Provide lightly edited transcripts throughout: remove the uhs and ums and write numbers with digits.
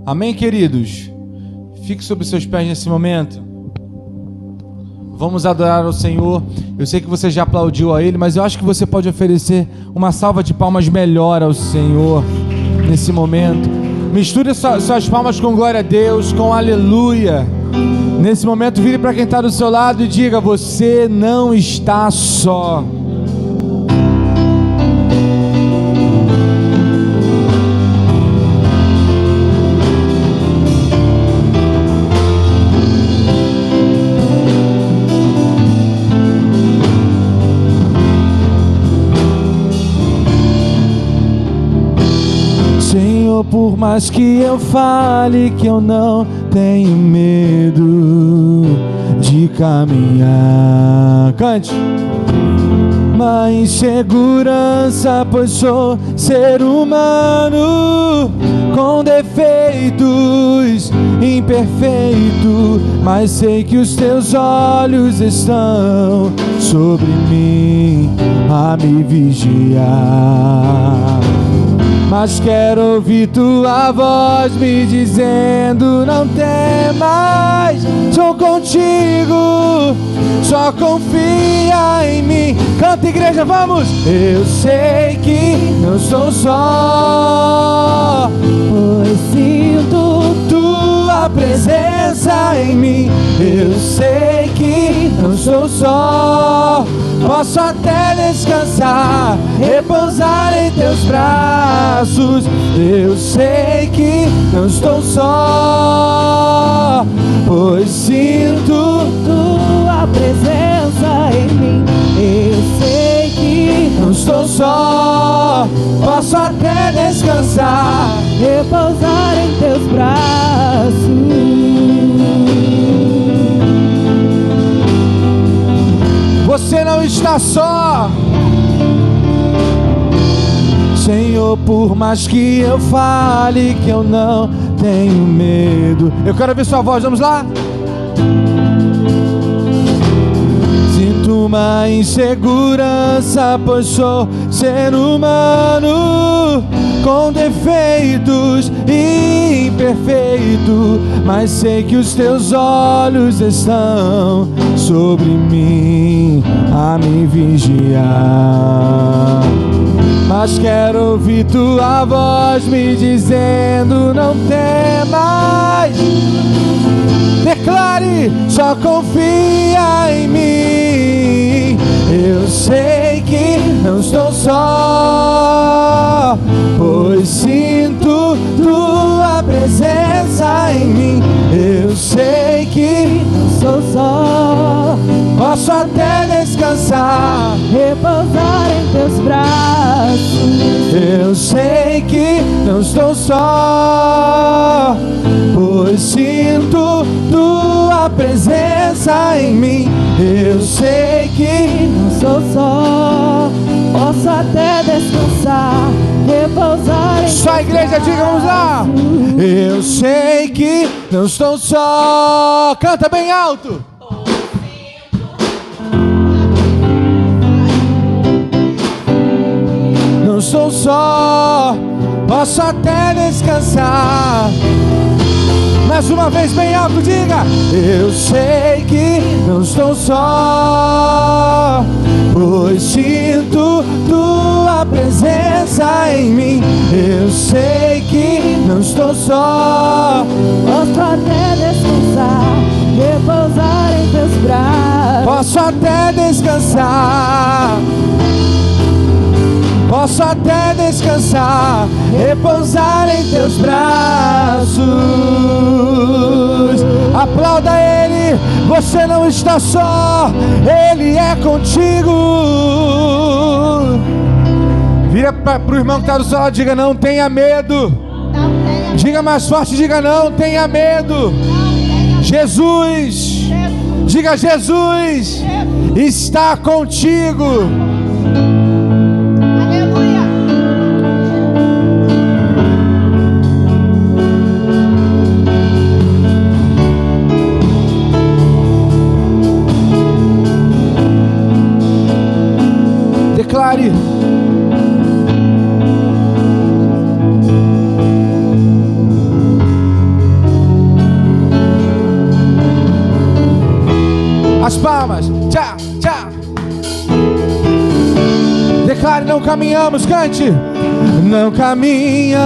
Amém, queridos? Fique sobre seus pés nesse momento. Vamos adorar ao Senhor. Eu sei que você já aplaudiu a Ele, mas eu acho que você pode oferecer uma salva de palmas melhor ao Senhor nesse momento. Misture suas palmas com glória a Deus, com aleluia. Nesse momento, vire para quem está do seu lado e diga: você não está só. Por mais que eu fale que eu não tenho medo de caminhar, cante. Uma insegurança, pois sou ser humano com defeitos, imperfeito, mas sei que os teus olhos estão sobre mim a me vigiar. Mas quero ouvir tua voz me dizendo: não temas, sou contigo, só confia em mim. Canta, igreja, vamos! Eu sei que não estou só, pois sinto tua presença em mim. Eu sei que não estou só, posso até descansar, repousar em teus braços. Eu sei que não estou só, pois sinto tua presença em mim. Eu sei que não estou só, posso até descansar, repousar em teus braços. Você não está só, Senhor. Por mais que eu fale que eu não tenho medo. Eu quero ouvir sua voz, vamos lá? Sinto uma insegurança, pois sou ser humano com defeitos e imperfeito, mas sei que os teus olhos estão sobre mim a me vigiar. Mas quero ouvir tua voz me dizendo: não temas, declare, só confia em mim. Eu sei que não estou só, pois sinto tua presença em mim. Eu sei que não sou só, posso até descansar, repousar em teus braços. Eu sei que não estou só, pois sinto tua presença em mim. Eu sei que não sou só, posso até descansar, repousar em teus braços. Só a igreja, diga, vamos lá. Eu sei que não estou só. Canta bem alto. Não estou só, posso até descansar. Mais uma vez bem alto, diga: eu sei que não estou só, pois sinto tua presença em mim. Eu sei que não estou só, posso até descansar, repousar em teus braços. Posso até descansar, posso até descansar, repousar em teus braços. Aplauda Ele, você não está só, Ele é contigo. Vira para o irmão que está do seu lado, diga: não tenha medo. Diga mais forte, diga: não tenha medo. Jesus, diga: Jesus está contigo. Declare. palmas. Tchau, tchau. Declare, não caminhamos, cante. Não caminhamos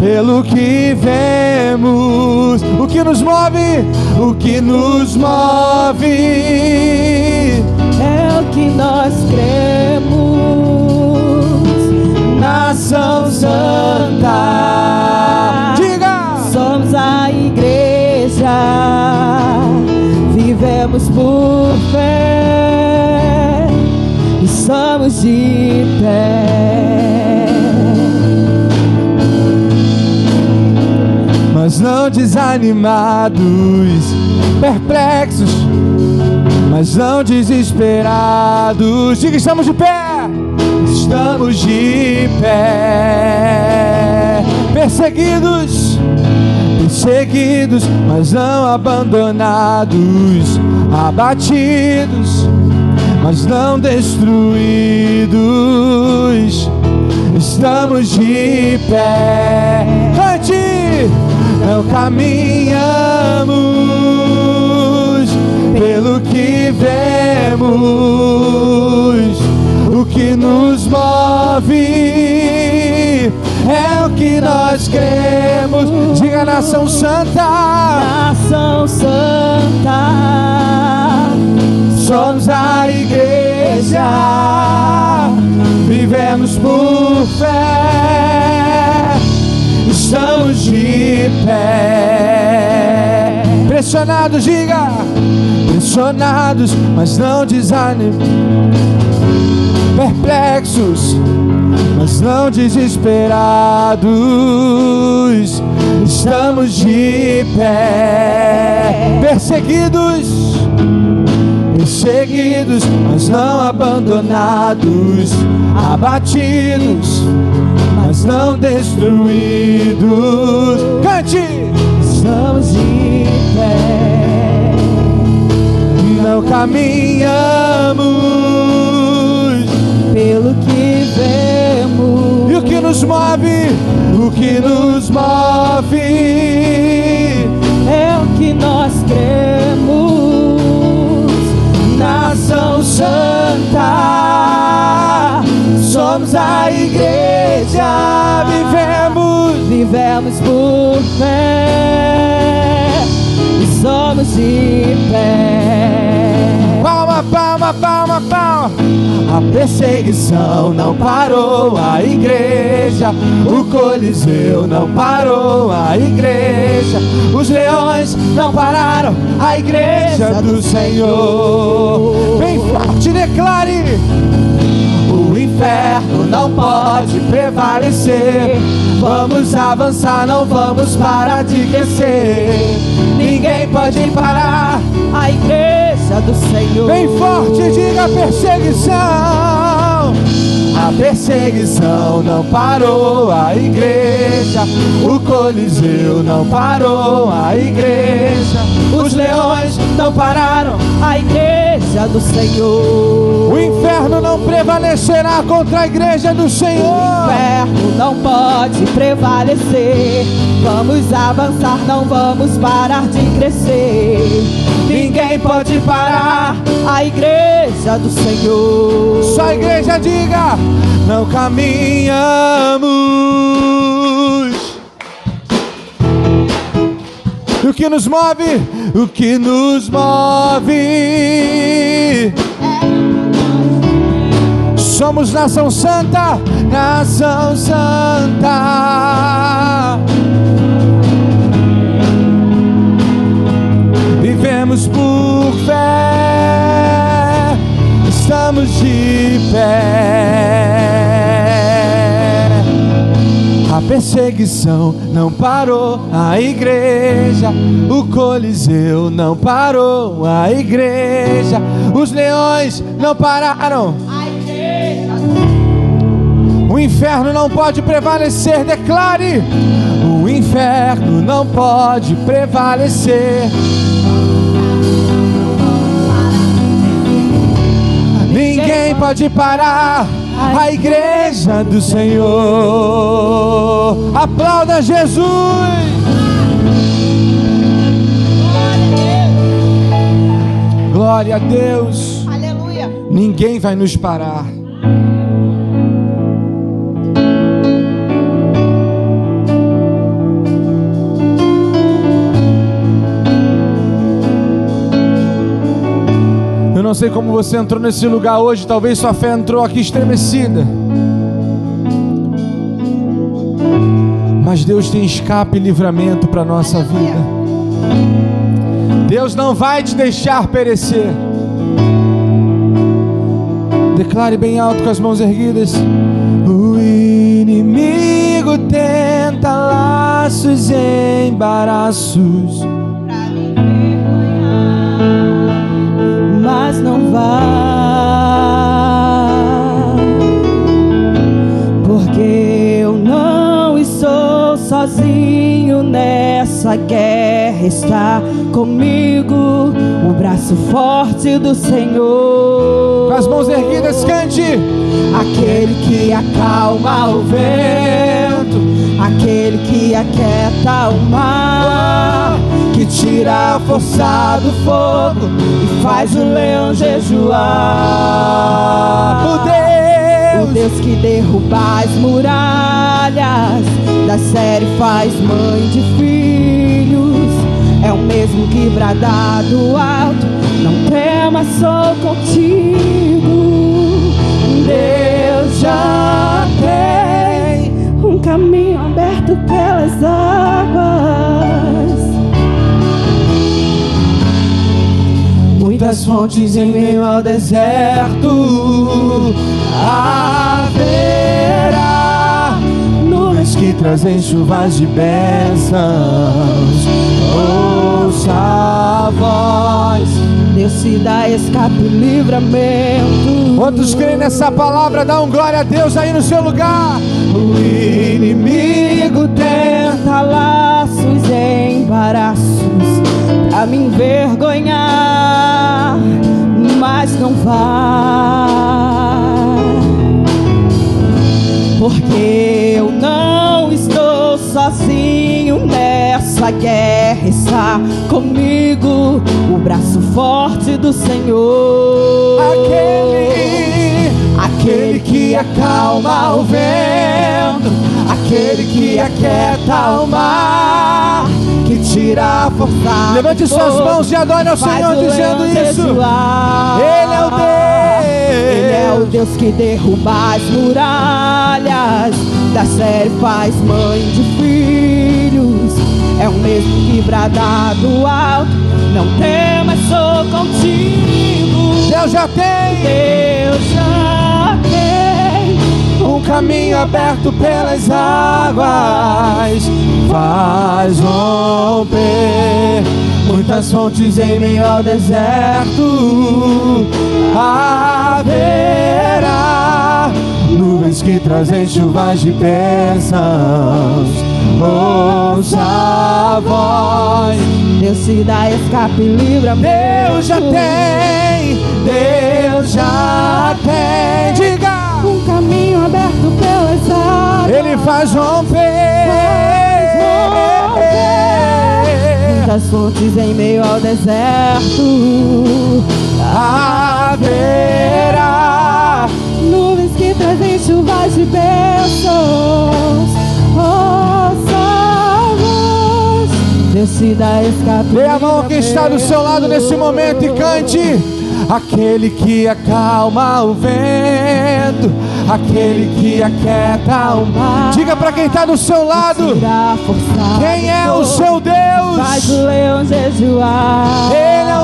pelo que vemos. O que nos move? O que nos move é o que nós cremos. Nação Santa, diga! Somos a igreja, vivemos por fé e somos de pé. Mas não desanimados, perplexos, mas não desesperados. Diga, estamos de pé. Estamos de pé. Perseguidos, perseguidos, mas não abandonados. Abatidos, mas não destruídos. Estamos de pé. Cante! Não caminhamos pelo que vemos. O que nos move é o que nós cremos. Diga, nação santa. Nação Santa, somos a igreja, vivemos por fé, estamos de pé. Pressionados, diga, pressionados, mas não desanimam. Perplexos, mas não desesperados. Estamos de pé. Perseguidos, perseguidos, mas não abandonados. Abatidos, mas não destruídos. Cante! estamos de pé. Não caminhamos Pelo que vemos, e o que nos move, o que nos move é o que nós cremos. Nação Santa, somos a igreja, vivemos por fé e somos de pé. palma, palma, palma, palma. A perseguição não parou a igreja, o Coliseu não parou a igreja, os leões não pararam a igreja do Senhor. Bem forte, declare: o inferno não pode prevalecer. Vamos avançar, não vamos parar de crescer. Ninguém pode parar A igreja do Senhor. bem forte, diga: perseguição. A perseguição não parou a igreja, o Coliseu não parou a igreja, os leões não pararam A igreja do Senhor. o inferno não prevalecerá contra a igreja do Senhor. O inferno não pode prevalecer. Vamos avançar, não vamos parar de crescer. Ninguém pode parar a igreja do Senhor. Só a igreja diga: não caminhamos. O que nos move, o que nos move. Somos nação santa, nação santa. Vivemos por fé, estamos de pé. A perseguição não parou a igreja, o Coliseu não parou a igreja, os leões não pararam. O inferno não pode prevalecer, declare: o inferno não pode prevalecer. Ninguém pode parar a igreja do Senhor. Aplauda Jesus. Glória a Deus. Aleluia. Ninguém vai nos parar. Eu não sei como você entrou nesse lugar hoje. Talvez sua fé entrou aqui estremecida. Mas Deus tem escape e livramento para a nossa vida. Deus não vai te deixar perecer. Declare bem alto com as mãos erguidas. O inimigo tenta laços e embaraços Pra me envergonhar, mas não vai, porque eu não estou sozinho nessa guerra. Está comigo o braço forte do Senhor. Com as mãos erguidas, cante. Aquele que acalma o vento, aquele que aquieta o mar, que tira a força do fogo e faz o leão jejuar. O Deus que derruba as muralhas, da série faz mãe de filhos, é o mesmo que brada do alto: não temas, sou contigo. Deus já tem um caminho aberto pelas águas, muitas fontes em meio ao deserto. Haverá nuvens que trazem chuvas de bênçãos. Ouça a voz, Deus se dá escape e livramento. Quantos creem nessa palavra? Dá um glória a Deus aí no seu lugar. O inimigo tenta laços e embaraços pra me envergonhar, mas não vai, porque eu não estou sozinho nessa guerra. Está comigo o braço forte do Senhor. Aquele que acalma o vento, aquele que aquieta o mar, que tira a força. Levante suas mãos e adore ao Senhor dizendo isso. Ele é o Deus. Ele é o Deus que derruba as muralhas, da série faz mãe de filhos, é o mesmo que brada do alto: não temas, sou contigo. Deus já tem. Deus já tem um caminho aberto pelas águas, faz romper muitas fontes em meio ao deserto. Haverá nuvens que trazem chuvas de bênçãos. Ouça a voz, Deus se dá escape e livramento. Deus já tem, Deus já tem. Diga! Um caminho aberto pelas águas, Ele faz romper muitas fontes em meio ao deserto. Haverá nuvens que trazem chuvas de bênçãos. Ouça a voz, Deus se dá escape. Dê a mão quem está do seu lado nesse momento e cante. Aquele que acalma o vento, aquele que aquieta o mar. Diga para quem está do seu lado: quem é o seu Deus? Faz o leão jejuar. Ele é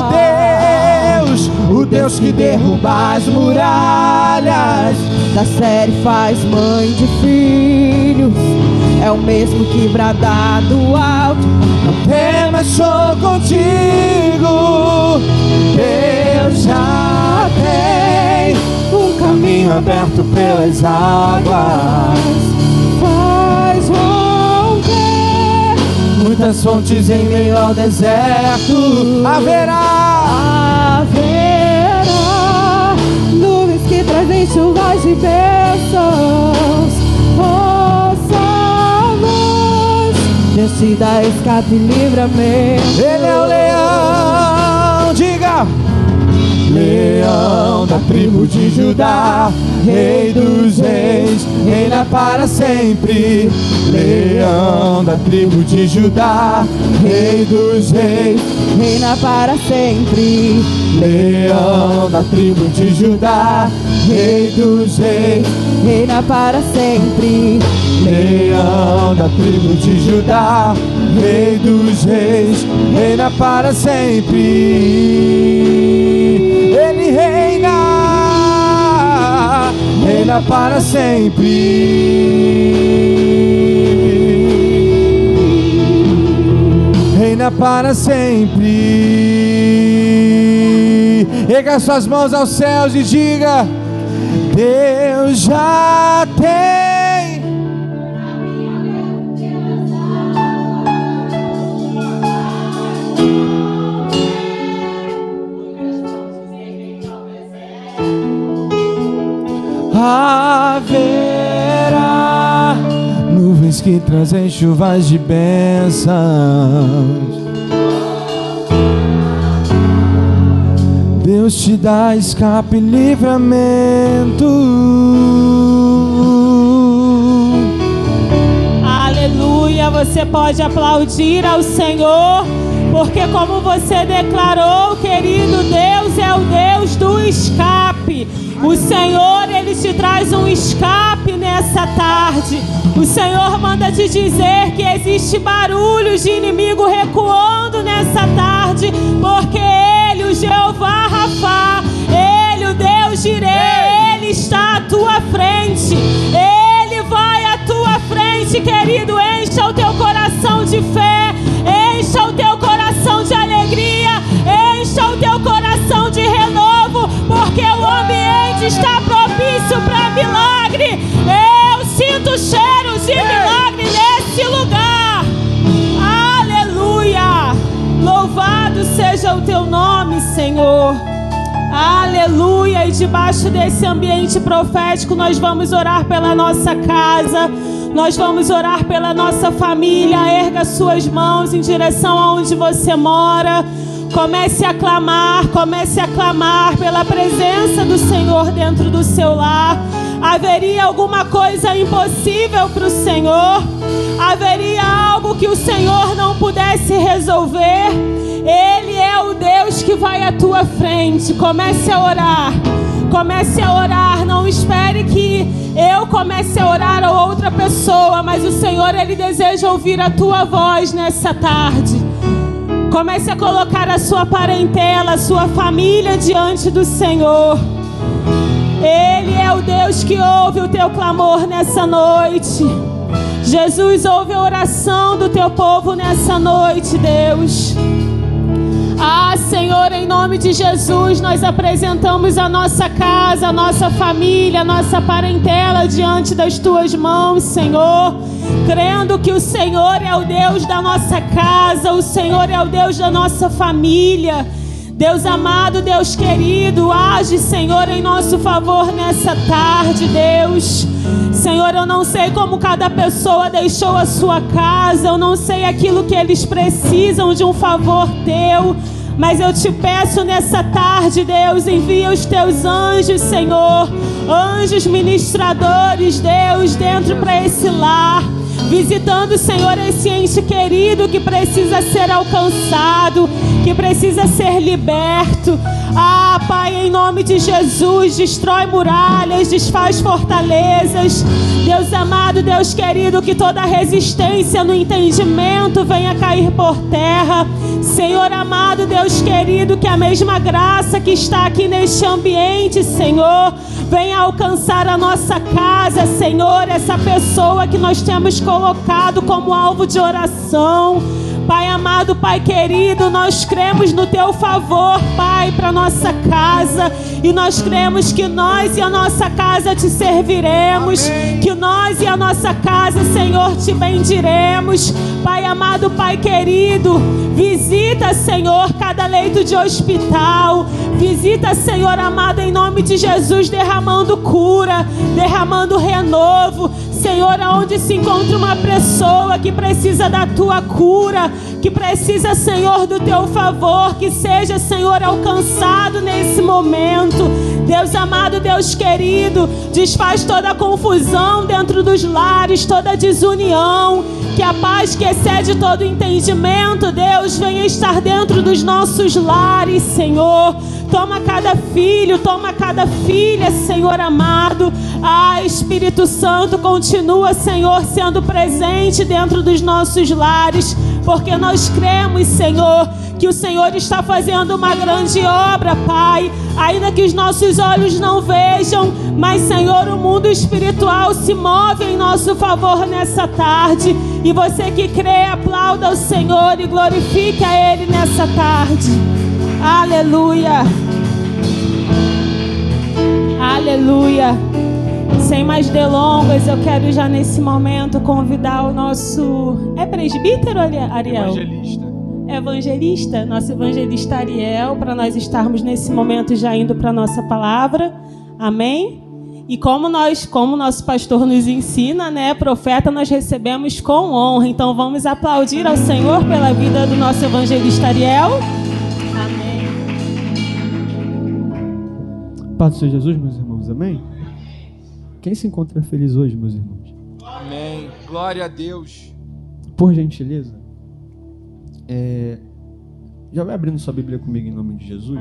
o Deus que derruba as muralhas, da série faz mãe de filhos, é o mesmo que brada do alto: não temas, sou contigo. Deus já tem um caminho aberto pelas águas, faz romper muitas fontes em meio ao deserto. Haverá nuvens que trazem chuvas de bênçãos. Ouça a voz, Deus te dá escape e livramento. Ele é o leão. Diga! Leão da tribo de Judá, Rei dos reis, reina para sempre. Leão da tribo de Judá, Rei dos reis, reina para sempre. Leão da tribo de Judá, Rei dos reis, reina para sempre. Leão da tribo de Judá, Rei dos reis, reina para sempre. Ele reina, reina para sempre. Reina para sempre. Erga suas mãos aos céus e diga: Deus já tem. Haverá nuvens que trazem chuvas de bênçãos. Deus te dá escape e livramento. Aleluia, você pode aplaudir ao Senhor, porque como você declarou, querido, Deus é o Deus do escape. O Senhor, Ele te traz um escape nessa tarde. O Senhor manda te dizer que existe barulho de inimigo recuando nessa tarde, porque Ele, o Jeová Rafá, Ele, o Deus Jireh, Ele está à tua frente. Ele vai à tua frente, querido. Encha o teu coração de fé, encha o teu coração de alegria, encha o teu coração de renovo, porque o ambiente está propício para milagre. Eu sinto cheiros de milagre nesse lugar. Aleluia! Louvado seja o teu nome, Senhor. Aleluia! E debaixo desse ambiente profético nós vamos orar pela nossa casa, nós vamos orar pela nossa família. Erga suas mãos em direção aonde você mora. Comece a clamar pela presença do Senhor dentro do seu lar. Haveria alguma coisa impossível para o Senhor? Haveria algo que o Senhor não pudesse resolver? Ele é o Deus que vai à tua frente. Comece a orar. Comece a orar. Não espere que eu comece a orar ou outra pessoa, mas o Senhor, Ele deseja ouvir a tua voz nessa tarde. Comece a colocar a sua parentela, a sua família diante do Senhor. Ele é o Deus que ouve o teu clamor nessa noite. Jesus, ouve a oração do teu povo nessa noite, Deus. Ah, Senhor, em nome de Jesus, nós apresentamos a nossa casa, a nossa família, a nossa parentela diante das tuas mãos, Senhor. Crendo que o Senhor é o Deus da nossa casa, o Senhor é o Deus da nossa família. Deus amado, Deus querido, age, Senhor, em nosso favor nessa tarde, Deus. Senhor, eu não sei como cada pessoa deixou a sua casa, eu não sei aquilo que eles precisam de um favor teu, mas eu te peço nessa tarde, Deus, envia os teus anjos, Senhor, anjos ministradores, Deus, dentro para esse lar, visitando, Senhor, esse ente querido que precisa ser alcançado, que precisa ser liberto. Ah, Pai, em nome de Jesus, destrói muralhas, desfaz fortalezas. Deus amado, Deus querido, que toda resistência no entendimento venha cair por terra. Senhor amado, Deus querido, que a mesma graça que está aqui neste ambiente, Senhor, venha alcançar a nossa casa, Senhor, essa pessoa que nós temos colocado como alvo de oração. Pai amado, Pai querido, nós cremos no teu favor, Pai, para nossa casa, e nós cremos que nós e a nossa casa te serviremos. Amém. Que nós e a nossa casa, Senhor, te bendiremos. Pai amado, Pai querido, visita, Senhor, cada leito de hospital, visita, Senhor amado, em nome de Jesus, derramando cura, derramando renovo. Senhor, aonde se encontra uma pessoa que precisa da tua cura, que precisa, Senhor, do teu favor, que seja, Senhor, alcançado nesse momento. Deus amado, Deus querido, desfaz toda a confusão dentro dos lares, toda a desunião, que a paz que excede todo entendimento, Deus, venha estar dentro dos nossos lares, Senhor. Toma cada filho, toma cada filha, Senhor amado. Espírito Santo, continua, Senhor, sendo presente dentro dos nossos lares, porque nós cremos, Senhor, que o Senhor está fazendo uma grande obra, Pai. Ainda que os nossos olhos não vejam, mas, Senhor, o mundo espiritual se move em nosso favor nessa tarde. E você que crê, aplauda o Senhor e glorifique a Ele nessa tarde. Aleluia. Aleluia. Sem mais delongas, eu quero já nesse momento convidar o nosso... É presbítero, Ariel? Evangelista, nosso evangelista Ariel, para nós estarmos nesse momento já indo para a nossa palavra. Amém? E como nosso pastor nos ensina, né, profeta, nós recebemos com honra. Então vamos aplaudir ao Senhor pela vida do nosso evangelista Ariel. Amém. Paz do Senhor Jesus, meus irmãos, amém? Quem se encontra feliz hoje, meus irmãos? Amém. Glória a Deus. Por gentileza, já vai abrindo sua Bíblia comigo em nome de Jesus.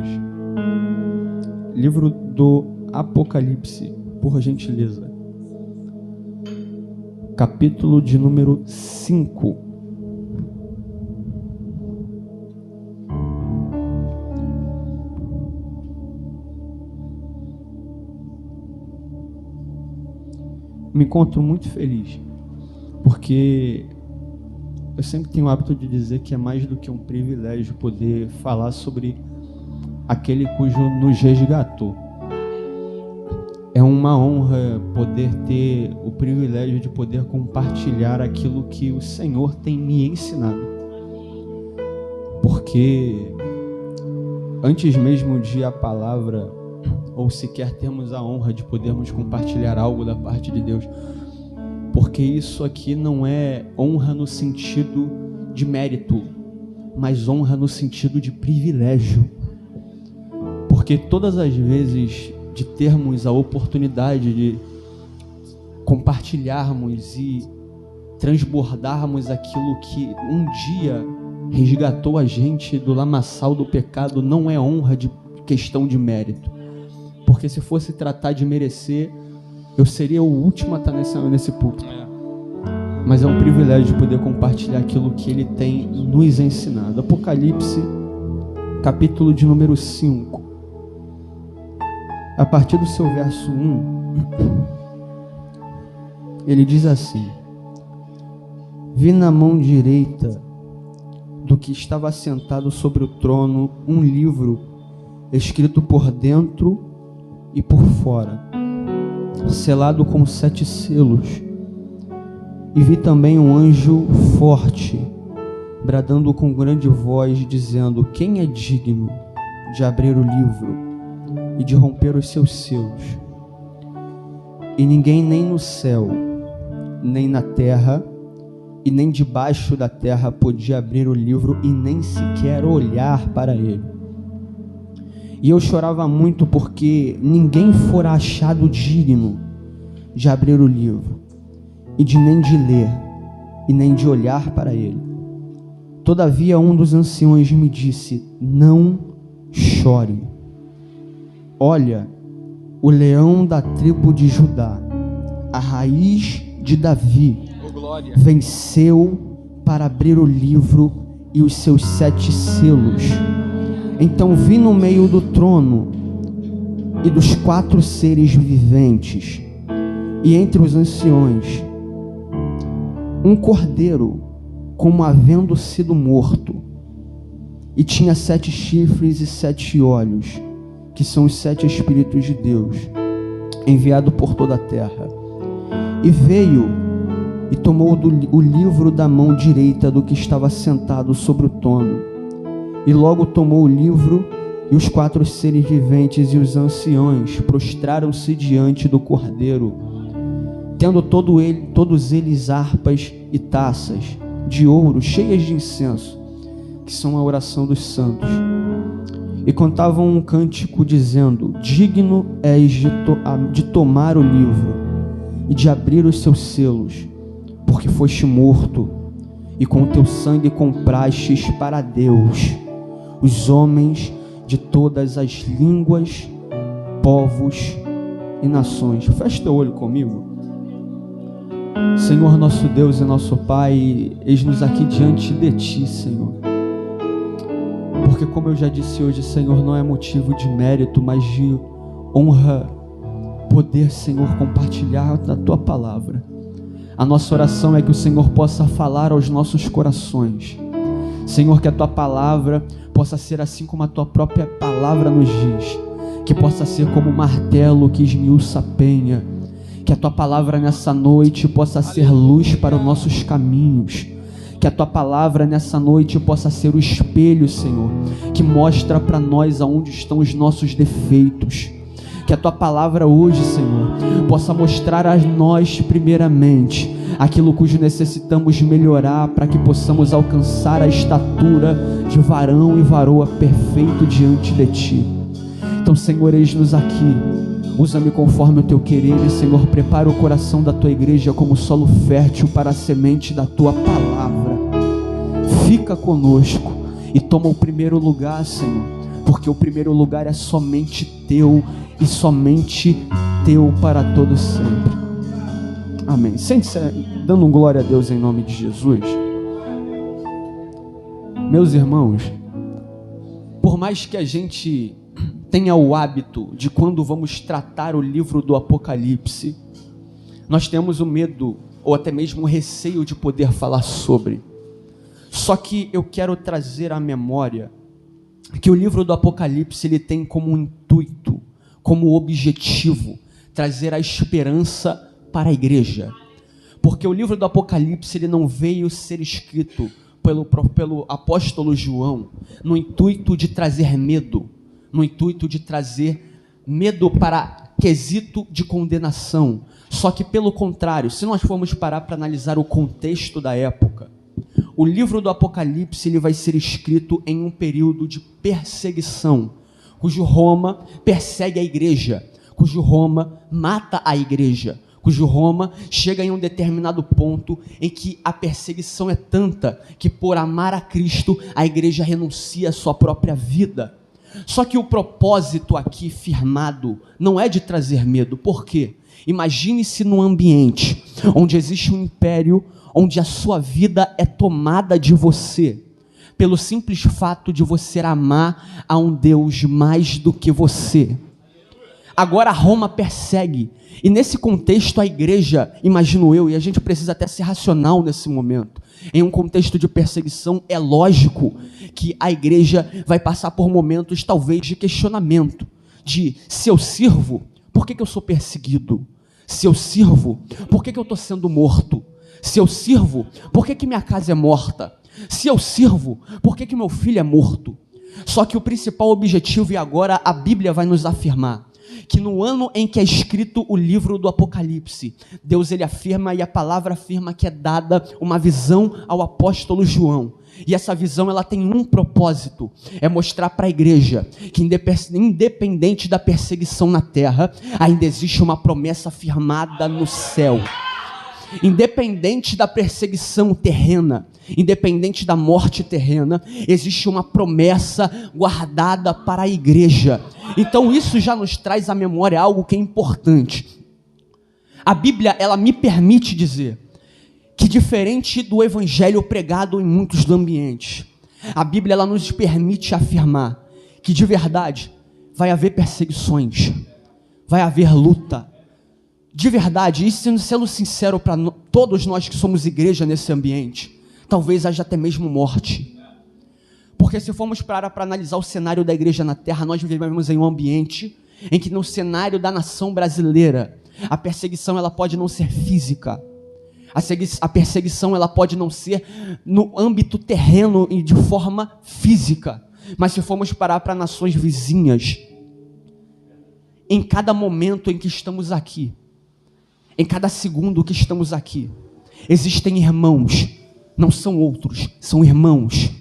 Livro do Apocalipse, por gentileza. Capítulo de número 5. Me encontro muito feliz, porque eu sempre tenho o hábito de dizer que é mais do que um privilégio poder falar sobre aquele cujo nos resgatou. É uma honra poder ter o privilégio de poder compartilhar aquilo que o Senhor tem me ensinado. Porque antes mesmo de a palavra, ou sequer termos a honra de podermos compartilhar algo da parte de Deus, porque isso aqui não é honra no sentido de mérito, mas honra no sentido de privilégio. Porque todas as vezes de termos a oportunidade de compartilharmos e transbordarmos aquilo que um dia resgatou a gente do lamaçal do pecado, não é honra de questão de mérito. Porque se fosse tratar de merecer, eu seria o último a estar nesse púlpito. Mas é um privilégio de poder compartilhar aquilo que Ele tem nos ensinado. Apocalipse, capítulo de número 5. A partir do seu verso 1, ele diz assim: vi na mão direita do que estava sentado sobre o trono um livro escrito por dentro e por fora, selado com 7 selos. E vi também um anjo forte, bradando com grande voz, dizendo: quem é digno de abrir o livro e de romper os seus selos? E ninguém, nem no céu, nem na terra, e nem debaixo da terra, podia abrir o livro e nem sequer olhar para ele. E eu chorava muito, porque ninguém fora achado digno de abrir o livro, e de nem de ler, e nem de olhar para ele. Todavia um dos anciões me disse: não chore. Olha, o leão da tribo de Judá, a raiz de Davi, venceu para abrir o livro e os seus 7 selos. Então vi no meio do trono e dos 4 seres viventes, e entre os anciões, um cordeiro, como havendo sido morto, e tinha 7 chifres e 7 olhos, que são os 7 Espíritos de Deus, enviado por toda a terra. E veio e tomou o livro da mão direita do que estava sentado sobre o trono, e logo tomou o livro, e os 4 seres viventes e os anciões prostraram-se diante do cordeiro, tendo todos eles harpas e taças de ouro cheias de incenso, que são a oração dos santos. E cantavam um cântico dizendo: digno és de tomar o livro e de abrir os seus selos, porque foste morto, e com teu sangue comprastes para Deus os homens de todas as línguas, povos e nações. Feche teu olho comigo. Senhor, nosso Deus e nosso Pai, eis-nos aqui diante de Ti, Senhor. Porque, como eu já disse hoje, Senhor, não é motivo de mérito, mas de honra, poder, Senhor, compartilhar da Tua palavra. A nossa oração é que o Senhor possa falar aos nossos corações. Senhor, que a Tua palavra possa ser assim como a Tua própria palavra nos diz, que possa ser como um martelo que esmiuça a penha, que a Tua palavra nessa noite possa ser luz para os nossos caminhos, que a Tua palavra nessa noite possa ser o espelho, Senhor, que mostra para nós aonde estão os nossos defeitos. Que a Tua palavra hoje, Senhor, possa mostrar a nós primeiramente aquilo cujo necessitamos melhorar, para que possamos alcançar a estatura de varão e varoa perfeito diante de Ti. Então, Senhor, eis-nos aqui, usa-me conforme o Teu querer, e, Senhor, prepara o coração da Tua igreja como solo fértil para a semente da Tua palavra. Fica conosco e toma o primeiro lugar, Senhor, porque o primeiro lugar é somente Teu e somente Teu para todo sempre. Amém. Sente-se dando glória a Deus em nome de Jesus. Meus irmãos, por mais que a gente tenha o hábito de, quando vamos tratar o livro do Apocalipse, nós temos o medo ou até mesmo o receio de poder falar sobre. Só que eu quero trazer à memória que o livro do Apocalipse ele tem como intuito, como objetivo, trazer a esperança para a igreja. Porque o livro do Apocalipse ele não veio ser escrito pelo apóstolo João no intuito de trazer medo, no intuito de trazer medo para quesito de condenação. Só que, pelo contrário, se nós formos parar para analisar o contexto da época, o livro do Apocalipse ele vai ser escrito em um período de perseguição, cujo Roma persegue a igreja, cujo Roma mata a igreja, cujo Roma chega em um determinado ponto em que a perseguição é tanta que, por amar a Cristo, a igreja renuncia à sua própria vida. Só que o propósito aqui firmado não é de trazer medo. Por quê? Imagine-se num ambiente onde existe um império, onde a sua vida é tomada de você, pelo simples fato de você amar a um Deus mais do que você. Agora Roma persegue, e nesse contexto a igreja, imagino eu, e a gente precisa até ser racional nesse momento, em um contexto de perseguição, é lógico que a igreja vai passar por momentos talvez de questionamento, de se eu sirvo, por que eu sou perseguido? Se eu sirvo, por que eu estou sendo morto? Se eu sirvo, por que minha casa é morta? Se eu sirvo, por que meu filho é morto? Só que o principal objetivo, e agora a Bíblia vai nos afirmar, que no ano em que é escrito o livro do Apocalipse, Deus ele afirma, e a palavra afirma, que é dada uma visão ao apóstolo João, e essa visão ela tem um propósito, é mostrar para a igreja que independente da perseguição na terra, ainda existe uma promessa firmada no céu. Independente da perseguição terrena, independente da morte terrena, existe uma promessa guardada para a igreja. Então isso já nos traz à memória algo que é importante. A Bíblia, ela me permite dizer que, diferente do evangelho pregado em muitos ambientes, a Bíblia ela nos permite afirmar que de verdade vai haver perseguições, vai haver luta. De verdade, e sendo sincero para todos nós que somos igreja nesse ambiente, talvez haja até mesmo morte. Porque se formos parar para analisar o cenário da igreja na terra, nós vivemos em um ambiente em que, no cenário da nação brasileira, a perseguição ela pode não ser física, a perseguição ela pode não ser no âmbito terreno e de forma física, mas se formos parar para nações vizinhas, em cada momento em que estamos aqui, Em cada segundo que estamos aqui, existem irmãos, não são outros, são irmãos,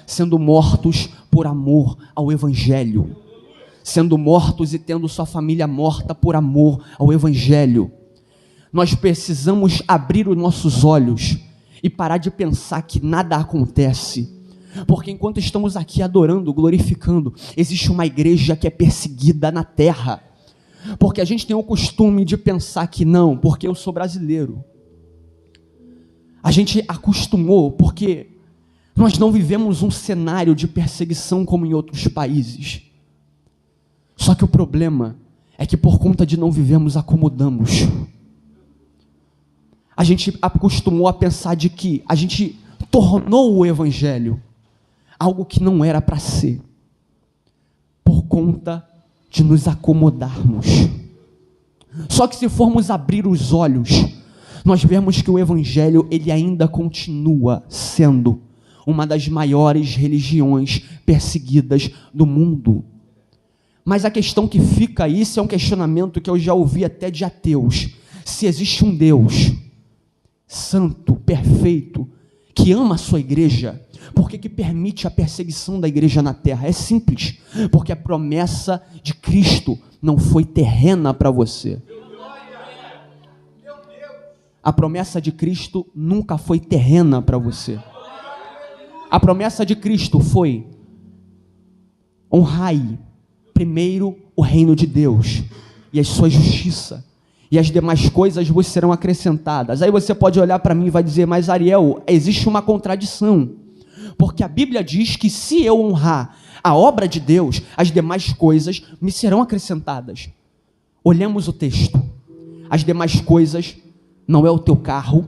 sendo mortos por amor ao Evangelho, sendo mortos e tendo sua família morta por amor ao Evangelho. Nós precisamos abrir os nossos olhos e parar de pensar que nada acontece, porque enquanto estamos aqui adorando, glorificando, existe uma igreja que é perseguida na terra, porque a gente tem o costume de pensar que não, porque eu sou brasileiro. A gente acostumou, porque nós não vivemos um cenário de perseguição como em outros países. Só que o problema é que por conta de não vivermos, acomodamos. A gente acostumou a pensar de que a gente tornou o Evangelho algo que não era para ser, por conta de nos acomodarmos. Só que se formos abrir os olhos, nós vemos que o Evangelho, ele ainda continua sendo uma das maiores religiões perseguidas do mundo. Mas a questão que fica aí, isso é um questionamento que eu já ouvi até de ateus: se existe um Deus santo, perfeito, que ama a sua igreja, por que permite a perseguição da igreja na terra? É simples, porque a promessa de Cristo não foi terrena para você. A promessa de Cristo nunca foi terrena para você. A promessa de Cristo foi: honrai primeiro o reino de Deus e a sua justiça, e as demais coisas vos serão acrescentadas. Aí você pode olhar para mim e vai dizer: mas Ariel, existe uma contradição, porque a Bíblia diz que se eu honrar a obra de Deus, as demais coisas me serão acrescentadas. Olhemos o texto. As demais coisas não é o teu carro,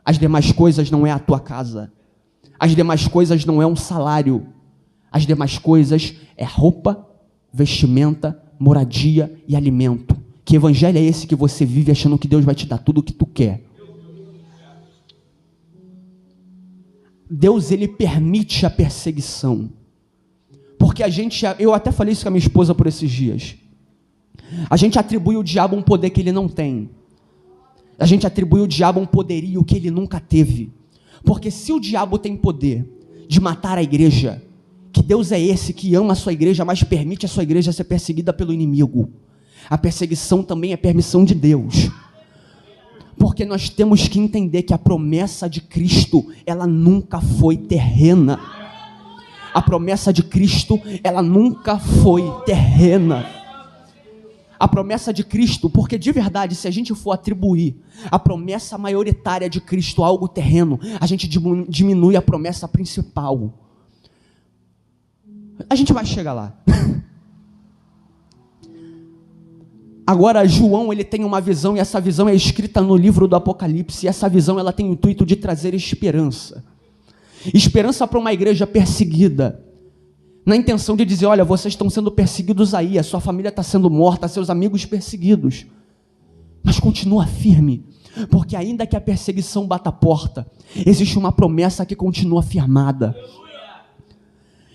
as demais coisas não é a tua casa, as demais coisas não é um salário, as demais coisas é roupa, vestimenta, moradia e alimento. Que evangelho é esse que você vive achando que Deus vai te dar tudo o que tu quer? Deus, ele permite a perseguição, porque eu até falei isso com a minha esposa por esses dias, a gente atribui ao diabo um poder que ele não tem, a gente atribui ao diabo um poderio que ele nunca teve, porque se o diabo tem poder de matar a igreja, que Deus é esse que ama a sua igreja, mas permite a sua igreja ser perseguida pelo inimigo? A perseguição também é permissão de Deus, porque nós temos que entender que a promessa de Cristo, ela nunca foi terrena. A promessa de Cristo, ela nunca foi terrena. A promessa de Cristo, porque de verdade, se a gente for atribuir a promessa maioritária de Cristo a algo terreno, a gente diminui a promessa principal. A gente vai chegar lá. Agora, João, ele tem uma visão, e essa visão é escrita no livro do Apocalipse, e essa visão, ela tem o intuito de trazer esperança. Esperança para uma igreja perseguida, na intenção de dizer: olha, vocês estão sendo perseguidos aí, a sua família está sendo morta, seus amigos perseguidos, mas continua firme, porque ainda que a perseguição bata a porta, existe uma promessa que continua firmada.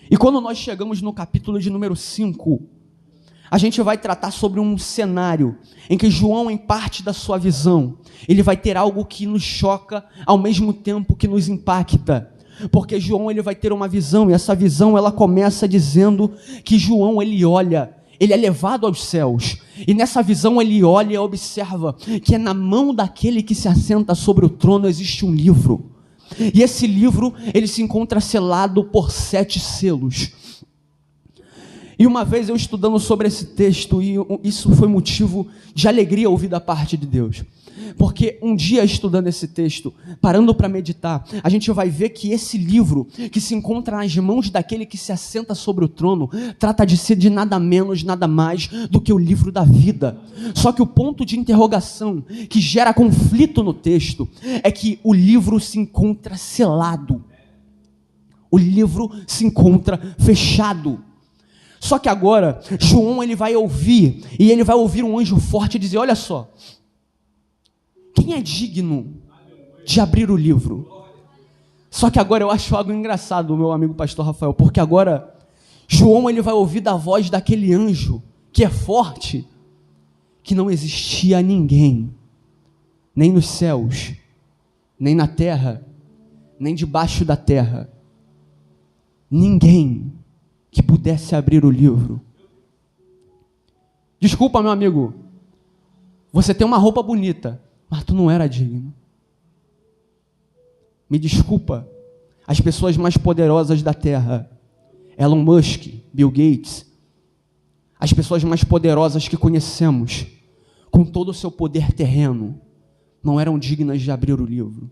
E quando nós chegamos no capítulo de número 5, a gente vai tratar sobre um cenário em que João, em parte da sua visão, ele vai ter algo que nos choca ao mesmo tempo que nos impacta, porque João, ele vai ter uma visão, e essa visão, ela começa dizendo que João, ele olha, ele é levado aos céus, e nessa visão ele olha e observa que na mão daquele que se assenta sobre o trono existe um livro, e esse livro, ele se encontra selado por 7 selos. E uma vez eu estudando sobre esse texto, e isso foi motivo de alegria ouvir da parte de Deus, porque um dia estudando esse texto, parando para meditar, a gente vai ver que esse livro, que se encontra nas mãos daquele que se assenta sobre o trono, trata de ser de nada menos, nada mais do que o livro da vida. Só que o ponto de interrogação que gera conflito no texto é que o livro se encontra selado, o livro se encontra fechado. Só que agora, João, ele vai ouvir, e ele vai ouvir um anjo forte dizer: olha só, quem é digno de abrir o livro? Só que agora eu acho algo engraçado, meu amigo pastor Rafael, porque agora, João, ele vai ouvir da voz daquele anjo, que é forte, que não existia ninguém nem nos céus, nem na terra, nem debaixo da terra, ninguém que pudesse abrir o livro. Desculpa, meu amigo, você tem uma roupa bonita, mas tu não era digno. Me desculpa, as pessoas mais poderosas da terra, Elon Musk, Bill Gates, as pessoas mais poderosas que conhecemos, com todo o seu poder terreno, não eram dignas de abrir o livro.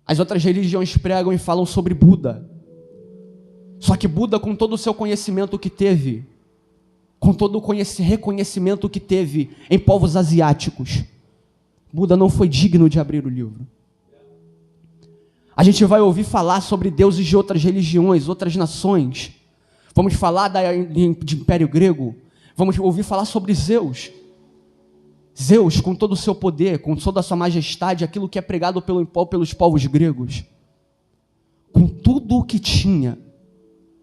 As outras religiões pregam e falam sobre Buda. Só que Buda, com todo o seu conhecimento que teve, com todo o reconhecimento que teve em povos asiáticos, Buda não foi digno de abrir o livro. A gente vai ouvir falar sobre deuses de outras religiões, outras nações. Vamos falar de Império Grego. Vamos ouvir falar sobre Zeus. Zeus, com todo o seu poder, com toda a sua majestade, aquilo que é pregado pelos povos gregos, com tudo o que tinha,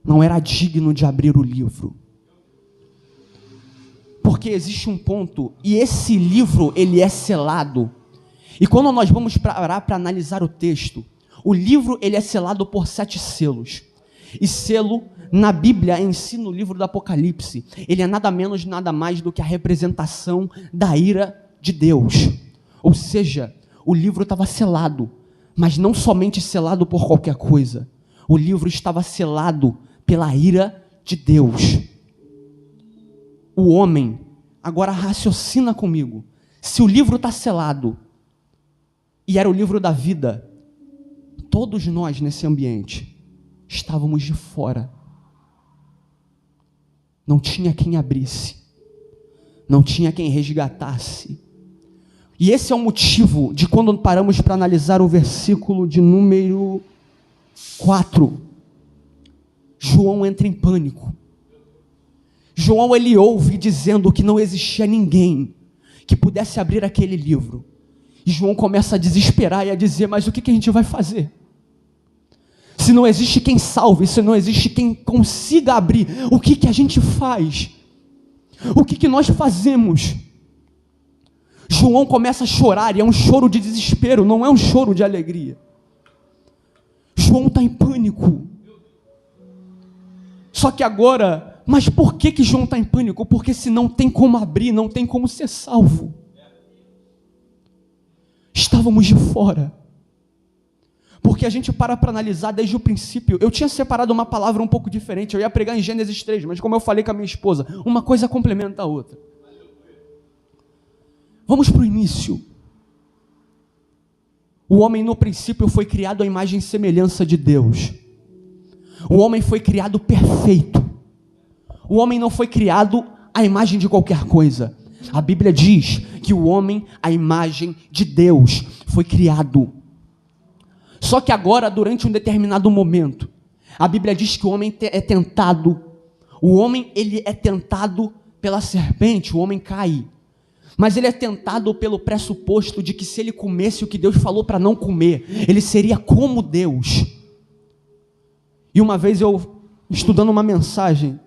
não era digno de abrir o livro. Porque existe um ponto, e esse livro, ele é selado. E quando nós vamos parar para analisar o texto, o livro, ele é selado por 7 selos. E selo, na Bíblia em si, no livro do Apocalipse, ele é nada menos, nada mais do que a representação da ira de Deus. Ou seja, o livro estava selado, mas não somente selado por qualquer coisa. O livro estava selado pela ira de Deus. O homem, agora raciocina comigo, se o livro está selado, e era o livro da vida, todos nós nesse ambiente estávamos de fora. Não tinha quem abrisse, não tinha quem resgatasse. E esse é o motivo de quando paramos para analisar o versículo de número 4, João entra em pânico. João, ele ouve dizendo que não existia ninguém que pudesse abrir aquele livro. E João começa a desesperar e a dizer, mas o que a gente vai fazer? Se não existe quem salve, se não existe quem consiga abrir, o que a gente faz? O que nós fazemos? João começa a chorar, e é um choro de desespero, não é um choro de alegria. João está em pânico. Só que agora, mas por que João está em pânico? Porque se não tem como abrir, não tem como ser salvo. Estávamos de fora. Porque a gente para analisar desde o princípio. Eu tinha separado uma palavra um pouco diferente, eu ia pregar em Gênesis 3, mas como eu falei com a minha esposa, uma coisa complementa a outra. Vamos para o início. O homem no princípio foi criado à imagem e semelhança de Deus. O homem foi criado perfeito. O homem não foi criado à imagem de qualquer coisa. A Bíblia diz que o homem, à imagem de Deus, foi criado. Só que agora, durante um determinado momento, a Bíblia diz que o homem é tentado. O homem, ele é tentado pela serpente, o homem cai. Mas ele é tentado pelo pressuposto de que se ele comesse o que Deus falou para não comer, ele seria como Deus. E uma vez eu, estudando uma mensagem,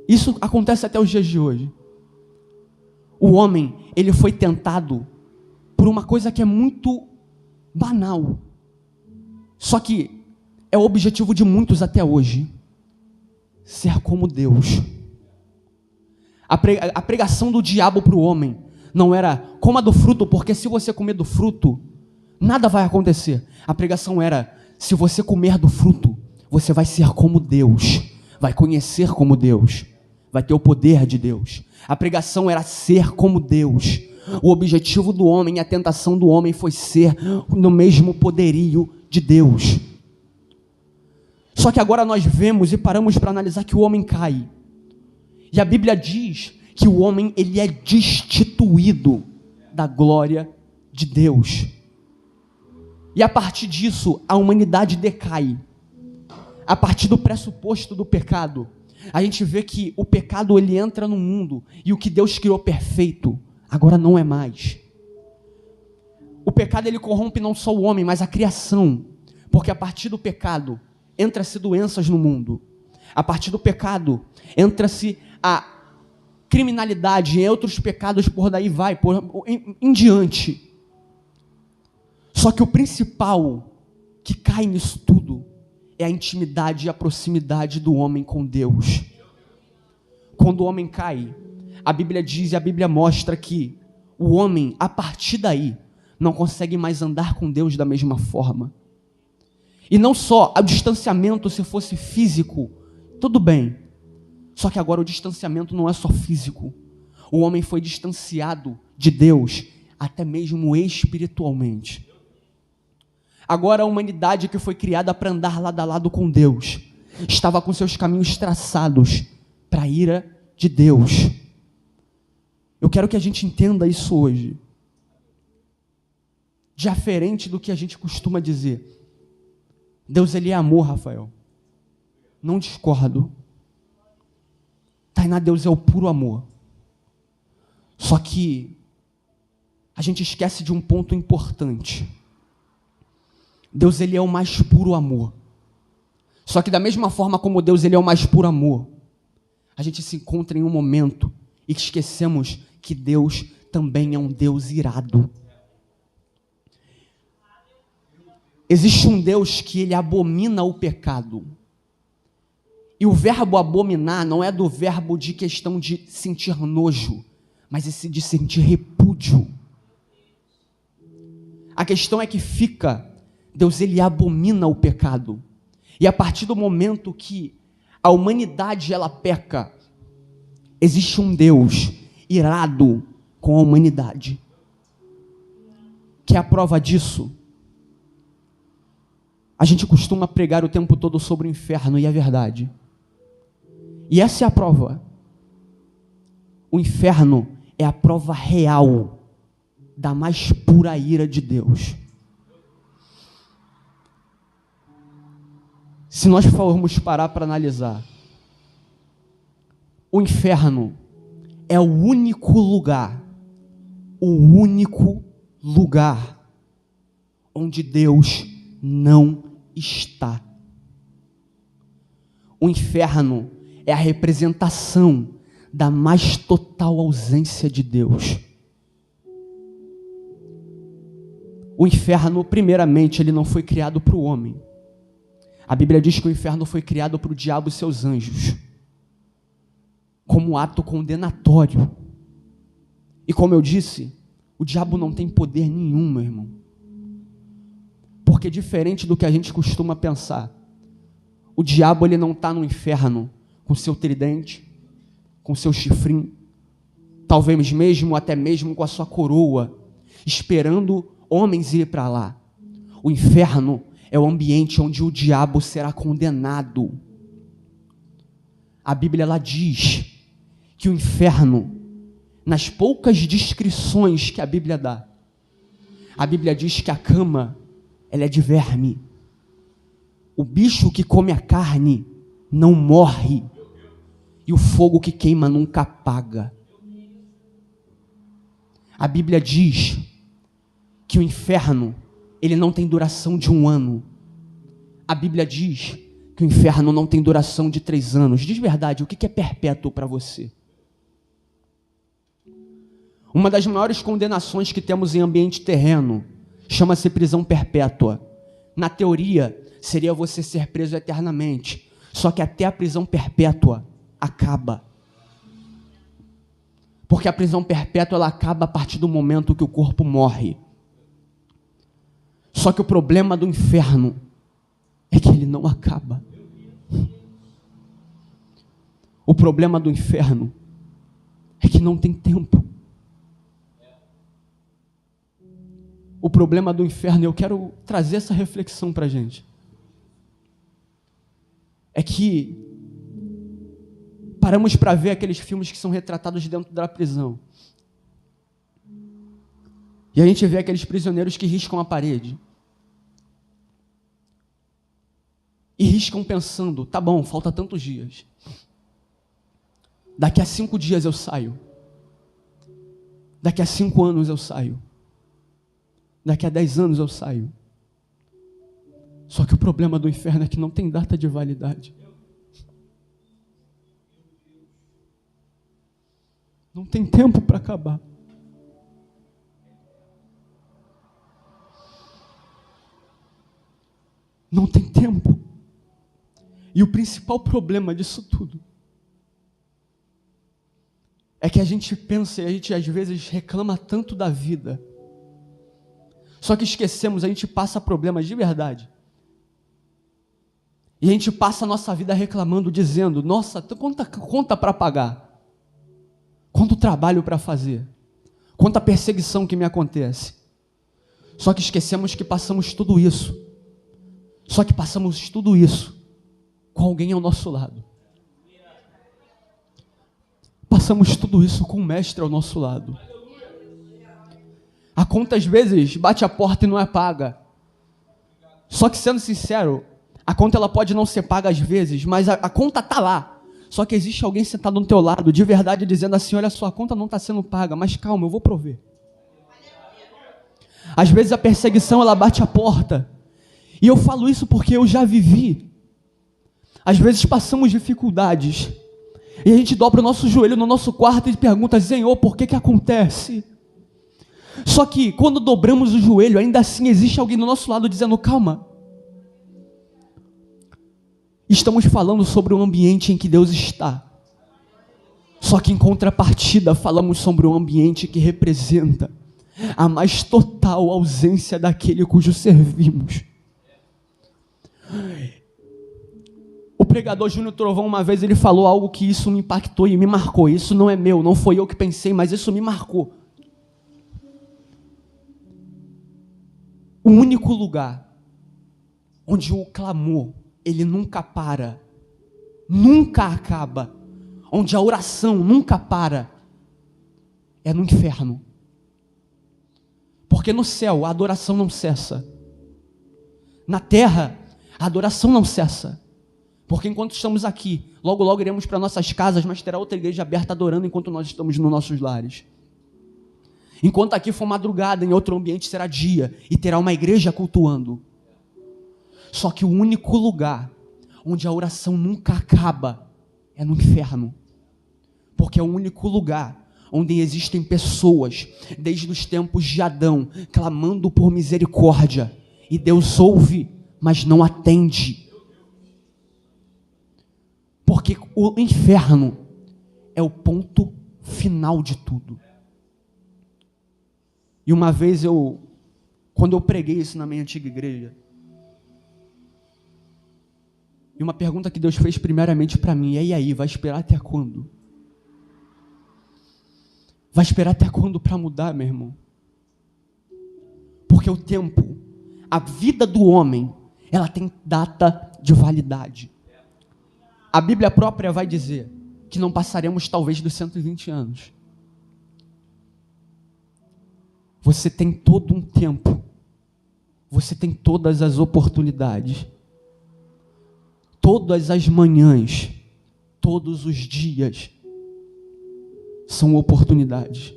isso acontece até os dias de hoje. O homem, ele foi tentado por uma coisa que é muito banal. Só que é o objetivo de muitos até hoje. Ser como Deus. A pregação do diabo para o homem não era coma do fruto, porque se você comer do fruto, nada vai acontecer. A pregação era, se você comer do fruto, você vai ser como Deus, vai conhecer como Deus, vai ter o poder de Deus. A pregação era ser como Deus. O objetivo do homem, a tentação do homem foi ser no mesmo poderio de Deus. Só que agora nós vemos e paramos para analisar que o homem cai. E a Bíblia diz que o homem, ele é destituído da glória de Deus. E a partir disso, a humanidade decai. A partir do pressuposto do pecado, a gente vê que o pecado, ele entra no mundo, e o que Deus criou perfeito, agora não é mais. O pecado, ele corrompe não só o homem, mas a criação. Porque a partir do pecado, entra-se doenças no mundo. A partir do pecado, entra-se a criminalidade, em outros pecados por daí vai, em diante. Só que o principal que cai nisso tudo é a intimidade e a proximidade do homem com Deus. Quando o homem cai, a Bíblia diz e a Bíblia mostra que o homem, a partir daí, não consegue mais andar com Deus da mesma forma. E não só o distanciamento, se fosse físico, tudo bem. Só que agora o distanciamento não é só físico. O homem foi distanciado de Deus, até mesmo espiritualmente. Agora a humanidade que foi criada para andar lado a lado com Deus, estava com seus caminhos traçados para a ira de Deus. Eu quero que a gente entenda isso hoje. Diferente do que a gente costuma dizer. Deus, ele é amor, Rafael. Não discordo. Tainá, Deus é o puro amor. Só que a gente esquece de um ponto importante. Deus, ele é o mais puro amor. Só que da mesma forma como Deus, ele é o mais puro amor, a gente se encontra em um momento e esquecemos que Deus também é um Deus irado. Existe um Deus que ele abomina o pecado. E o verbo abominar não é do verbo de questão de sentir nojo, mas esse de sentir repúdio. A questão é que Deus ele abomina o pecado. E a partir do momento que a humanidade ela peca, existe um Deus irado com a humanidade. Que é a prova disso? A gente costuma pregar o tempo todo sobre o inferno, e é verdade. E essa é a prova. O inferno é a prova real da mais pura ira de Deus. Se nós formos parar para analisar, o inferno é o único lugar onde Deus não está. O inferno é a representação da mais total ausência de Deus. O inferno, primeiramente, ele não foi criado para o homem. A Bíblia diz que o inferno foi criado para o diabo e seus anjos, como ato condenatório. E como eu disse, o diabo não tem poder nenhum, meu irmão. Porque diferente do que a gente costuma pensar, o diabo ele não está no inferno com seu tridente, com seu chifrinho, talvez mesmo, até mesmo com a sua coroa, esperando homens ir para lá. O inferno é o ambiente onde o diabo será condenado. A Bíblia ela diz que o inferno, nas poucas descrições que a Bíblia dá, a Bíblia diz que a cama ela é de verme. O bicho que come a carne não morre. E o fogo que queima nunca apaga. A Bíblia diz que o inferno, ele não tem duração de 1 ano. A Bíblia diz que o inferno não tem duração de 3 anos. Diz verdade, o que é perpétuo para você? Uma das maiores condenações que temos em ambiente terreno chama-se prisão perpétua. Na teoria, seria você ser preso eternamente. Só que até a prisão perpétua acaba. Porque a prisão perpétua ela acaba a partir do momento que o corpo morre. Só que o problema do inferno é que ele não acaba. O problema do inferno é que não tem tempo. O problema do inferno, eu quero trazer essa reflexão para a gente, é que paramos para ver aqueles filmes que são retratados dentro da prisão. E a gente vê aqueles prisioneiros que riscam a parede. E riscam pensando, tá bom, falta tantos dias. Daqui a 5 dias eu saio. Daqui a 5 anos eu saio. Daqui a 10 anos eu saio. Só que o problema do inferno é que não tem data de validade. Não tem tempo para acabar. Não tem tempo. E o principal problema disso tudo é que a gente pensa e a gente às vezes reclama tanto da vida, só que esquecemos, a gente passa problemas de verdade. E a gente passa a nossa vida reclamando, dizendo, nossa, quanta conta para pagar, quanto trabalho para fazer, quanta perseguição que me acontece. Só que esquecemos que passamos tudo isso. Só que passamos tudo isso com alguém ao nosso lado. Passamos tudo isso com o mestre ao nosso lado. A conta às vezes bate a porta e não é paga. Só que, sendo sincero, a conta ela pode não ser paga às vezes, mas a conta está lá. Só que existe alguém sentado no teu lado, de verdade, dizendo assim, olha só, a conta não está sendo paga, mas calma, eu vou prover. Às vezes a perseguição ela bate a porta. E eu falo isso porque eu já vivi. Às vezes passamos dificuldades. E a gente dobra o nosso joelho no nosso quarto e pergunta, Senhor, por que acontece? Só que quando dobramos o joelho, ainda assim existe alguém do nosso lado dizendo, calma. Estamos falando sobre o ambiente em que Deus está. Só que em contrapartida falamos sobre um ambiente que representa a mais total ausência daquele cujo servimos. O pregador Júnior Trovão, uma vez, ele falou algo que isso me impactou e me marcou. Isso não é meu, não foi eu que pensei, mas isso me marcou. O único lugar onde o clamor, ele nunca para, nunca acaba, onde a oração nunca para, é no inferno. Porque no céu a adoração não cessa. Na terra a adoração não cessa. Porque enquanto estamos aqui, logo logo iremos para nossas casas, mas terá outra igreja aberta adorando enquanto nós estamos nos nossos lares. Enquanto aqui for madrugada, em outro ambiente será dia, e terá uma igreja cultuando. Só que o único lugar onde a oração nunca acaba é no inferno. Porque é o único lugar onde existem pessoas, desde os tempos de Adão, clamando por misericórdia, e Deus ouve, mas não atende. Porque o inferno é o ponto final de tudo. E uma vez quando eu preguei isso na minha antiga igreja, e uma pergunta que Deus fez primeiramente para mim, e aí, vai esperar até quando? Vai esperar até quando para mudar, meu irmão? Porque o tempo, a vida do homem, ela tem data de validade. A Bíblia própria vai dizer que não passaremos talvez dos 120 anos. Você tem todo um tempo, você tem todas as oportunidades, todas as manhãs, todos os dias são oportunidades.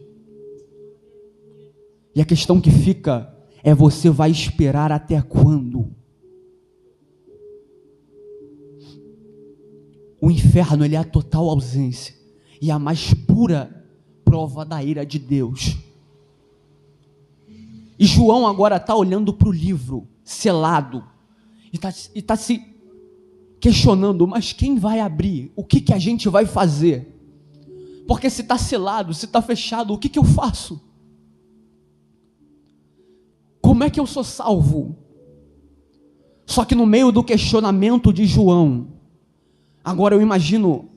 E a questão que fica é, você vai esperar até quando? O inferno, ele é a total ausência e a mais pura prova da ira de Deus. E João agora está olhando para o livro selado e está se questionando, mas quem vai abrir? O que a gente vai fazer? Porque se está selado, se está fechado, o que eu faço? Como é que eu sou salvo? Só que no meio do questionamento de João, agora eu imagino,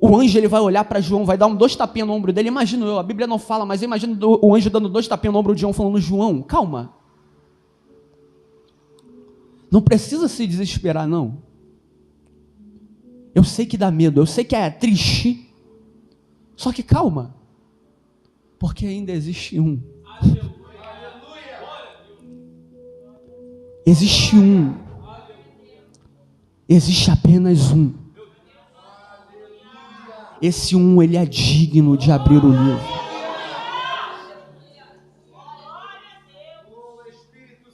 o anjo ele vai olhar para João, vai dar 2 tapinhas no ombro dele, imagino eu, a Bíblia não fala, mas eu imagino o anjo dando 2 tapinhas no ombro de João, falando, João, calma. Não precisa se desesperar, não. Eu sei que dá medo, eu sei que é triste, só que calma, porque ainda existe um. Existe um. Existe apenas um. Esse um, ele é digno de abrir o livro.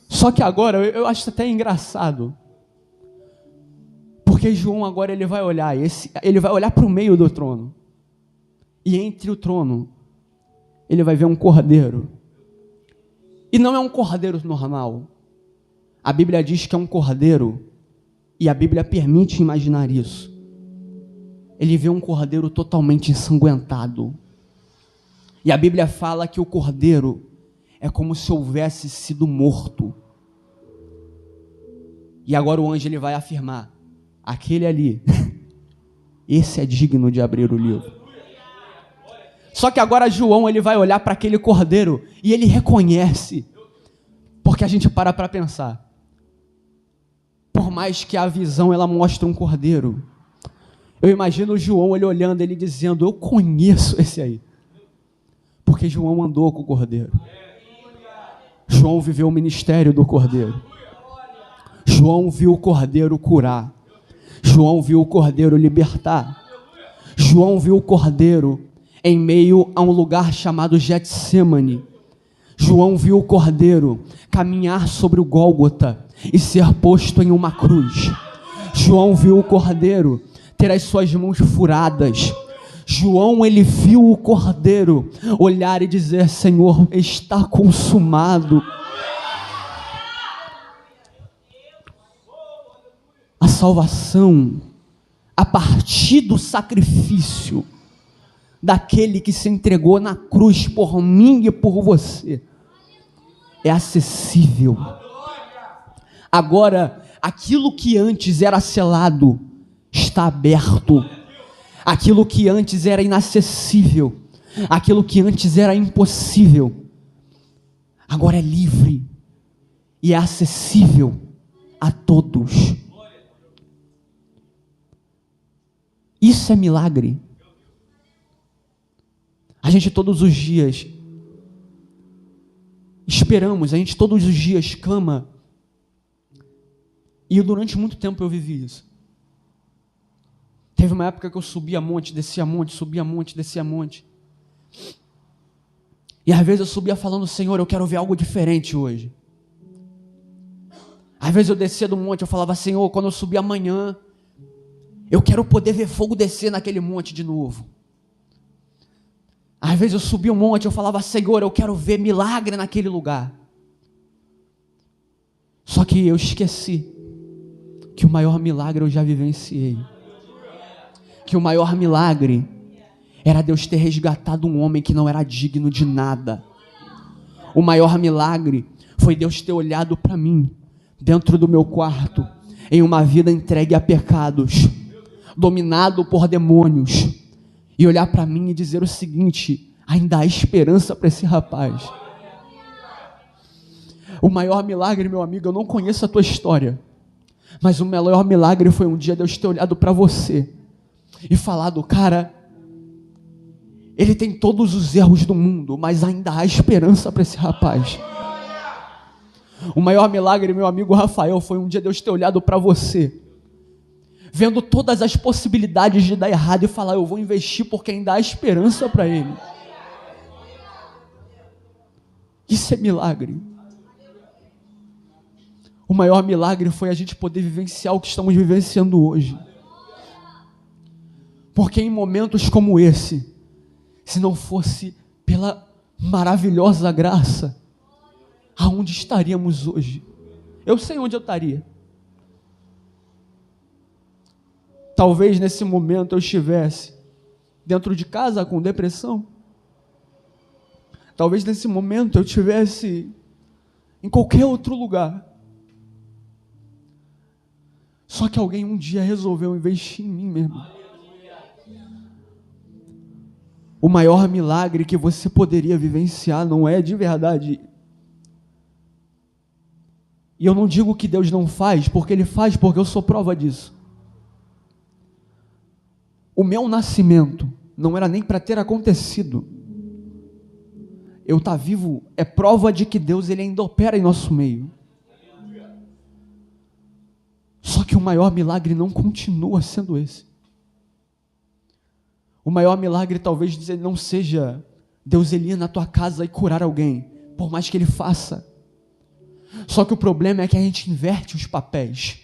Só que agora, eu acho até engraçado, porque João agora ele vai olhar para o meio do trono, E entre o trono, ele vai ver um cordeiro. E não é um cordeiro normal. A Bíblia diz que é um cordeiro, e a Bíblia permite imaginar isso. Ele vê um cordeiro totalmente ensanguentado. E a Bíblia fala que o cordeiro é como se houvesse sido morto. E agora o anjo ele vai afirmar: aquele ali, esse é digno de abrir o livro. Só que agora João ele vai olhar para aquele cordeiro e ele reconhece, porque a gente para pensar. Por mais que a visão ela mostre um cordeiro, eu imagino o João ele olhando, ele dizendo: eu conheço esse aí, porque João andou com o cordeiro. João viveu o ministério do cordeiro. João viu o cordeiro curar. João viu o cordeiro libertar. João viu o cordeiro em meio a um lugar chamado Getsêmani. João viu o cordeiro caminhar sobre o Gólgota e ser posto em uma cruz. João viu o cordeiro ter as suas mãos furadas. João, ele viu o cordeiro olhar e dizer: Senhor, está consumado. A salvação, a partir do sacrifício daquele que se entregou na cruz por mim e por você, é acessível. Agora, aquilo que antes era selado está aberto. Aquilo que antes era inacessível, aquilo que antes era impossível, agora é livre e é acessível a todos. Isso é milagre. A gente todos os dias esperamos, a gente todos os dias clama, e durante muito tempo eu vivi isso. Teve uma época que eu subia monte, descia monte, subia monte, descia monte. E às vezes eu subia falando: Senhor, eu quero ver algo diferente hoje. Às vezes eu descia do monte, eu falava: Senhor, quando eu subir amanhã, eu quero poder ver fogo descer naquele monte de novo. Às vezes eu subia um monte, eu falava: Senhor, eu quero ver milagre naquele lugar. Só que eu esqueci que o maior milagre eu já vivenciei. Que o maior milagre era Deus ter resgatado um homem que não era digno de nada. O maior milagre foi Deus ter olhado para mim, dentro do meu quarto, em uma vida entregue a pecados, dominado por demônios, e olhar para mim e dizer o seguinte: ainda há esperança para esse rapaz. O maior milagre, meu amigo, eu não conheço a tua história, mas o maior milagre foi um dia Deus ter olhado para você e falado: cara, ele tem todos os erros do mundo, mas ainda há esperança para esse rapaz. O maior milagre, meu amigo Rafael, foi um dia Deus ter olhado para você, vendo todas as possibilidades de dar errado, e falar: eu vou investir porque ainda há esperança para ele. Isso é milagre. O maior milagre foi a gente poder vivenciar o que estamos vivenciando hoje. Porque em momentos como esse, se não fosse pela maravilhosa graça, aonde estaríamos hoje? Eu sei onde eu estaria. Talvez nesse momento eu estivesse dentro de casa com depressão. Talvez nesse momento eu estivesse em qualquer outro lugar. Só que alguém um dia resolveu investir em mim mesmo. O maior milagre que você poderia vivenciar não é de verdade. E eu não digo que Deus não faz, porque Ele faz, porque eu sou prova disso. O meu nascimento não era nem para ter acontecido. Eu estar vivo é prova de que Deus ele ainda opera em nosso meio. Só que o maior milagre não continua sendo esse. O maior milagre talvez não seja Deus ele ir na tua casa e curar alguém, por mais que Ele faça. Só que o problema é que a gente inverte os papéis.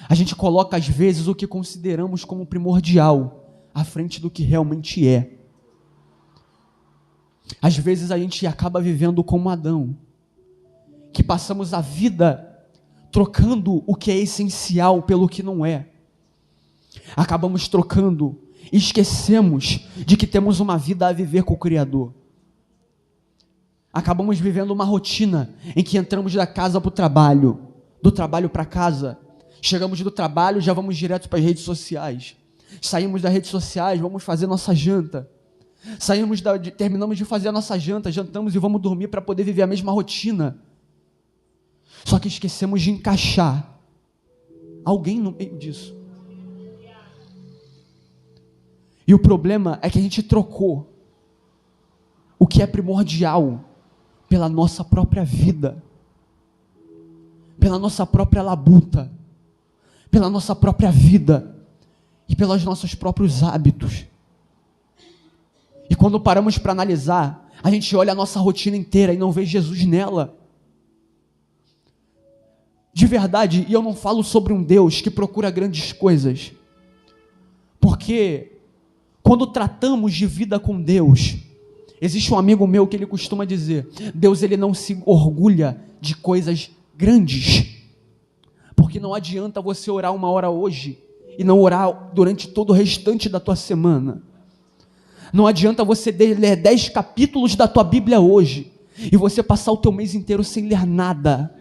A gente coloca às vezes o que consideramos como primordial à frente do que realmente é. Às vezes a gente acaba vivendo como Adão, que passamos a vida trocando o que é essencial pelo que não é. Acabamos trocando e esquecemos de que temos uma vida a viver com o Criador. Acabamos vivendo uma rotina em que entramos da casa para o trabalho, do trabalho para casa, chegamos do trabalho, já vamos direto para as redes sociais, saímos das redes sociais, vamos fazer nossa janta, terminamos de fazer a nossa janta, jantamos e vamos dormir para poder viver a mesma rotina. Só que esquecemos de encaixar alguém no meio disso. E o problema é que a gente trocou o que é primordial pela nossa própria vida, pela nossa própria labuta, pela nossa própria vida e pelos nossos próprios hábitos. E quando paramos para analisar, a gente olha a nossa rotina inteira e não vê Jesus nela. De verdade, e eu não falo sobre um Deus que procura grandes coisas, porque quando tratamos de vida com Deus, existe um amigo meu que ele costuma dizer, Deus ele não se orgulha de coisas grandes, porque não adianta você orar 1 hora hoje e não orar durante todo o restante da tua semana. Não adianta você ler 10 capítulos da tua Bíblia hoje e você passar o teu mês inteiro sem ler nada.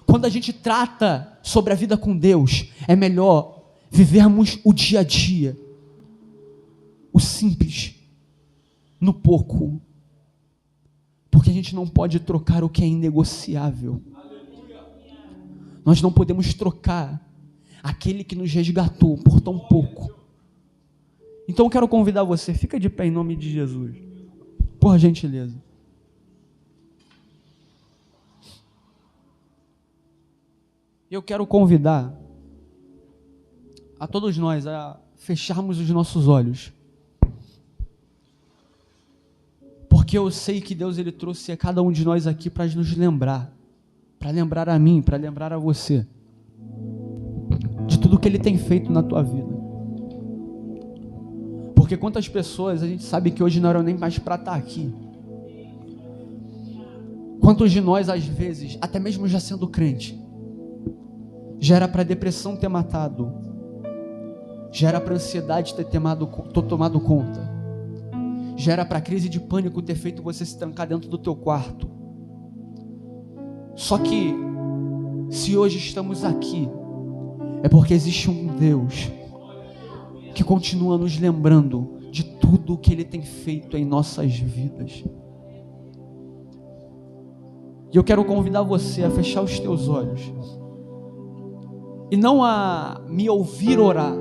Quando a gente trata sobre a vida com Deus, é melhor vivermos o dia a dia, o simples, no pouco, porque a gente não pode trocar o que é inegociável. Nós não podemos trocar aquele que nos resgatou por tão pouco. Então eu quero convidar você, fica de pé em nome de Jesus, por gentileza. Eu quero convidar a todos nós a fecharmos os nossos olhos, porque eu sei que Deus ele trouxe a cada um de nós aqui para nos lembrar, para lembrar a mim, para lembrar a você, de tudo que Ele tem feito na tua vida. Porque quantas pessoas a gente sabe que hoje não eram nem mais para estar aqui. Quantos de nós às vezes, até mesmo já sendo crente, já era para a depressão ter matado, já era para a ansiedade ter tomado conta, já era para a crise de pânico ter feito você se trancar dentro do teu quarto. Só que, se hoje estamos aqui, é porque existe um Deus que continua nos lembrando de tudo o que Ele tem feito em nossas vidas. E eu quero convidar você a fechar os teus olhos e não a me ouvir orar,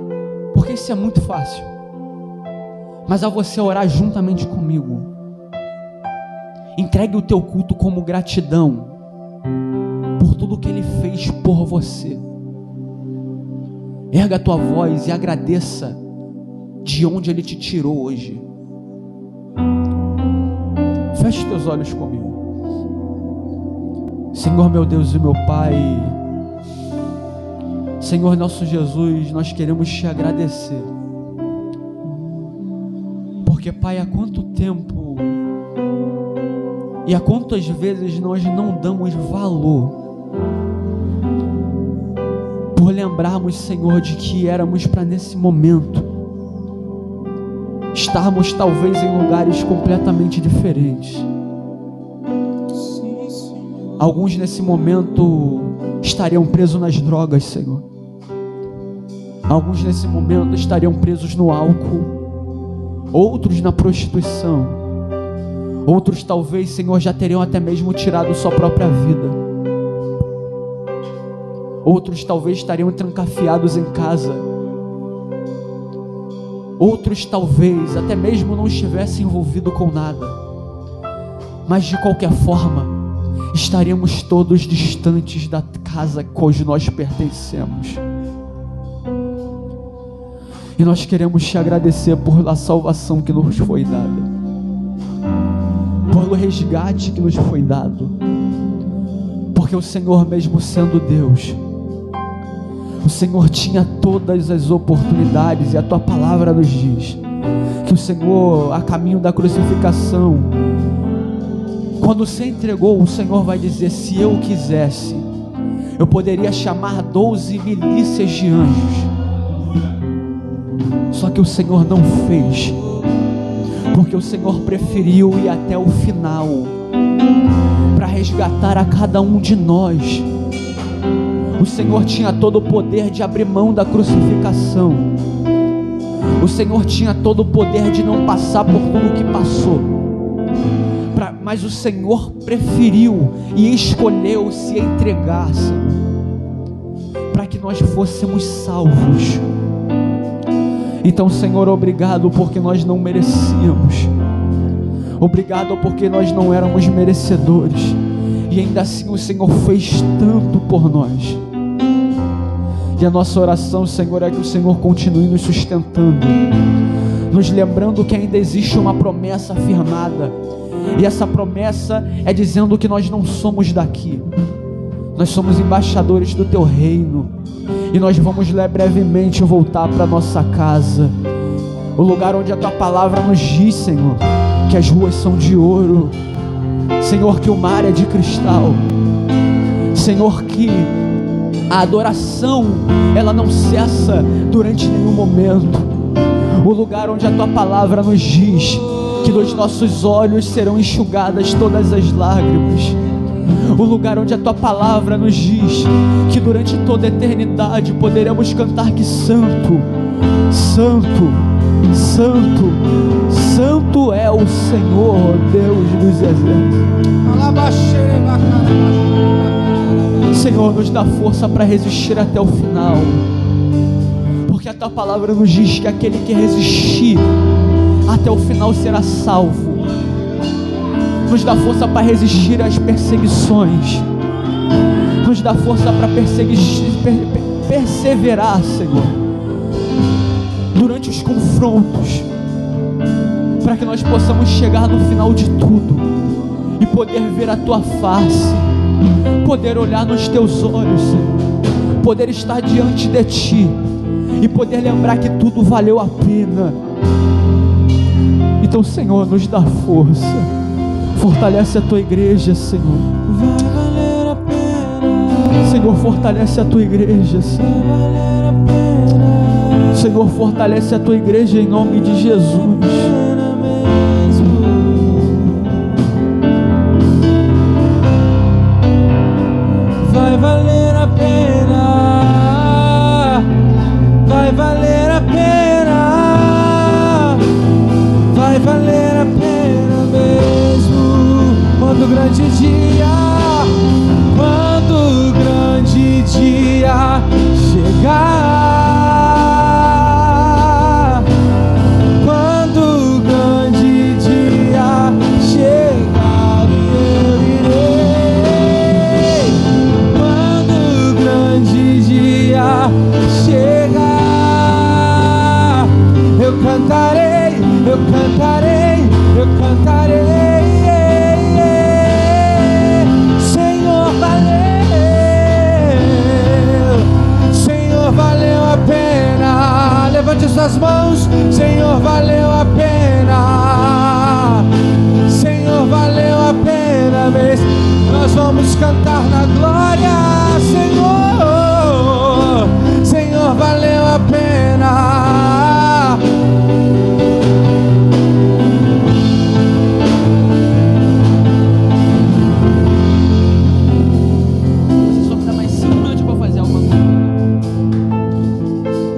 porque isso é muito fácil, mas a você orar juntamente comigo. Entregue o teu culto como gratidão por tudo que Ele fez por você. Erga a tua voz e agradeça de onde Ele te tirou hoje. Feche os teus olhos comigo. Senhor meu Deus e meu Pai, Senhor nosso Jesus, nós queremos te agradecer, porque Pai, há quanto tempo e há quantas vezes nós não damos valor por lembrarmos, Senhor, de que éramos para nesse momento estarmos talvez em lugares completamente diferentes. Alguns nesse momento estariam presos nas drogas, Senhor. Alguns nesse momento estariam presos no álcool, outros na prostituição, outros talvez, Senhor, já teriam até mesmo tirado sua própria vida. Outros talvez estariam trancafiados em casa. Outros talvez até mesmo não estivessem envolvidos com nada. Mas de qualquer forma, estaríamos todos distantes da casa cujo nós pertencemos. E nós queremos te agradecer por a salvação que nos foi dada, pelo resgate que nos foi dado, porque o Senhor, mesmo sendo Deus, o Senhor tinha todas as oportunidades, e a tua palavra nos diz que o Senhor, a caminho da crucificação, quando você entregou, o Senhor vai dizer: se eu quisesse, eu poderia chamar 12 milícias de anjos. Só que o Senhor não fez, porque o Senhor preferiu ir até o final para resgatar a cada um de nós. O Senhor tinha todo o poder de abrir mão da crucificação. O Senhor tinha todo o poder de não passar por tudo o que passou. Mas o Senhor preferiu e escolheu se entregar, Senhor, para que nós fôssemos salvos. Então, Senhor, obrigado porque nós não merecíamos. Obrigado porque nós não éramos merecedores. E ainda assim o Senhor fez tanto por nós. E a nossa oração, Senhor, é que o Senhor continue nos sustentando, nos lembrando que ainda existe uma promessa firmada. E essa promessa é dizendo que nós não somos daqui. Nós somos embaixadores do Teu reino. E nós vamos brevemente voltar para nossa casa, o lugar onde a Tua palavra nos diz, Senhor, que as ruas são de ouro, Senhor, que o mar é de cristal, Senhor, que a adoração, ela não cessa durante nenhum momento, o lugar onde a Tua palavra nos diz que dos nossos olhos serão enxugadas todas as lágrimas, o lugar onde a Tua palavra nos diz que durante toda a eternidade poderemos cantar que santo, santo, santo, santo é o Senhor, Deus dos exércitos. Senhor, nos dá força para resistir até o final, porque a Tua palavra nos diz que aquele que resistir até o final será salvo. Nos dá força para resistir às perseguições. Nos dá força para perseverar, Senhor, durante os confrontos, para que nós possamos chegar no final de tudo e poder ver a Tua face, poder olhar nos Teus olhos, Senhor, poder estar diante de Ti e poder lembrar que tudo valeu a pena. Então, Senhor, nos dá força. Fortalece a Tua igreja, Senhor. Vai valer a pena. Senhor, fortalece a Tua igreja, Senhor. Vai valer a pena. Senhor, fortalece a Tua igreja em nome de Jesus. Vai valer a pena. Vai valer a pena. Vai valer a pena mesmo. Quando o grande dia chegar, quando o grande dia chegar, eu irei. Quando o grande dia chegar, eu cantarei, eu cantarei, eu cantarei. Levante suas mãos, Senhor, valeu a pena. Senhor, valeu a pena mesmo. Nós vamos cantar na glória, Senhor. Senhor, valeu a pena.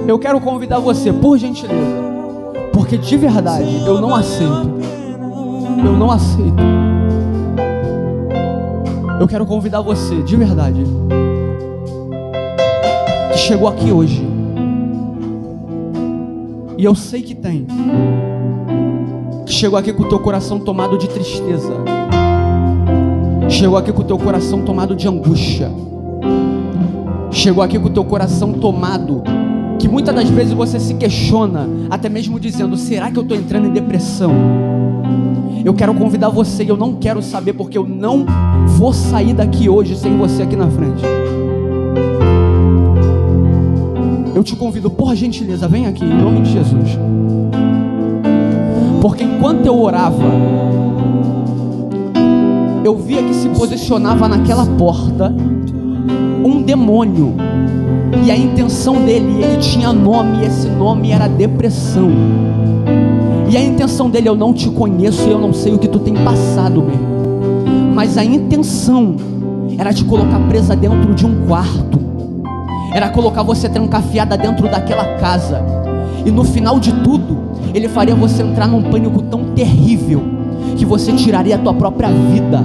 Eu quero convidar você, por gentileza, porque de verdade eu não aceito. Eu não aceito. Eu quero convidar você, de verdade, que chegou aqui hoje, e eu sei que tem, que chegou aqui com o teu coração tomado de tristeza, chegou aqui com o teu coração tomado de angústia, chegou aqui com o teu coração tomado, que muitas das vezes você se questiona, até mesmo dizendo: será que eu estou entrando em depressão? Eu quero convidar você, e eu não quero saber, porque eu não vou sair daqui hoje sem você aqui na frente. Eu te convido, por gentileza, vem aqui, em nome de Jesus. Porque enquanto eu orava, eu via que se posicionava naquela porta um demônio. E a intenção dele, ele tinha nome, e esse nome era depressão. E a intenção dele: eu não te conheço e eu não sei o que tu tem passado, meu irmão. Mas a intenção era te colocar presa dentro de um quarto. Era colocar você trancafiada dentro daquela casa. E no final de tudo, ele faria você entrar num pânico tão terrível que você tiraria a tua própria vida.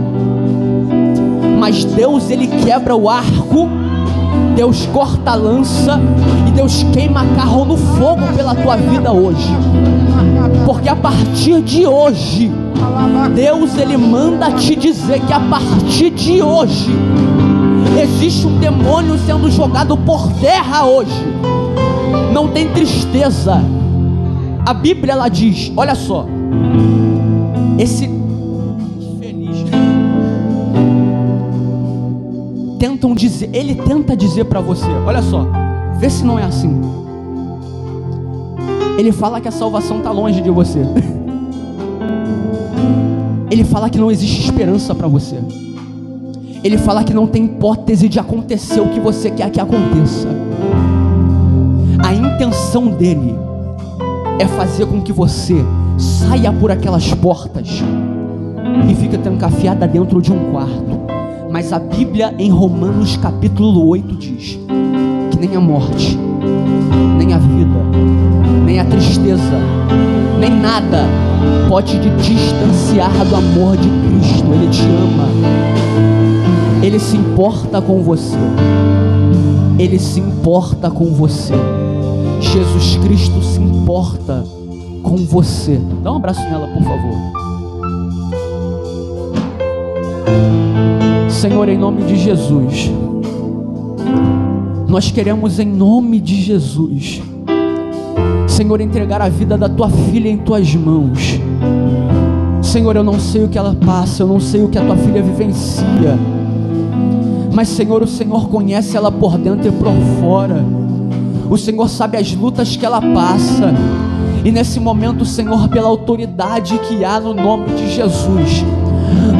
Mas Deus, ele quebra o arco, Deus corta a lança e Deus queima carro no fogo pela tua vida hoje. Porque a partir de hoje, Deus, ele manda te dizer que a partir de hoje existe um demônio sendo jogado por terra hoje. Não tem tristeza. A Bíblia, ela diz, olha só, esse infeliz tentam dizer, ele tenta dizer para você, olha só, vê se não é assim. Ele fala que a salvação está longe de você. Ele fala que não existe esperança para você. Ele fala que não tem hipótese de acontecer o que você quer que aconteça. A intenção dele é fazer com que você saia por aquelas portas e fique trancafiada dentro de um quarto. Mas a Bíblia em Romanos capítulo 8 diz que nem a morte, nem a vida, nem a tristeza, nem nada pode te distanciar do amor de Cristo. Ele te ama. Ele se importa com você. Ele se importa com você. Jesus Cristo se importa com você. Dá um abraço nela, por favor. Senhor, em nome de Jesus, nós queremos, em nome de Jesus, Senhor, entregar a vida da tua filha em tuas mãos. Senhor, eu não sei o que ela passa, eu não sei o que a tua filha vivencia, mas Senhor, o Senhor conhece ela por dentro e por fora. O Senhor sabe as lutas que ela passa. E nesse momento, Senhor, pela autoridade que há no nome de Jesus,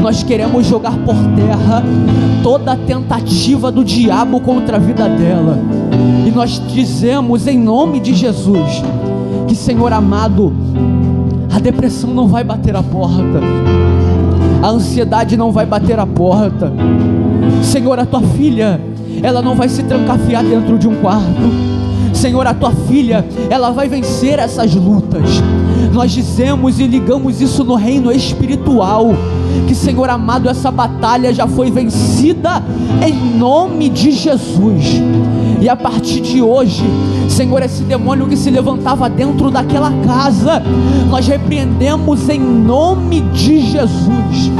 nós queremos jogar por terra toda a tentativa do diabo contra a vida dela. E nós dizemos em nome de Jesus que, Senhor amado, a depressão não vai bater a porta, a ansiedade não vai bater a porta. Senhor, a tua filha, ela não vai se trancafiar dentro de um quarto. Senhor, a tua filha, ela vai vencer essas lutas. Nós dizemos e ligamos isso no reino espiritual, que, Senhor amado, essa batalha já foi vencida em nome de Jesus. E a partir de hoje, Senhor, esse demônio que se levantava dentro daquela casa, nós repreendemos em nome de Jesus.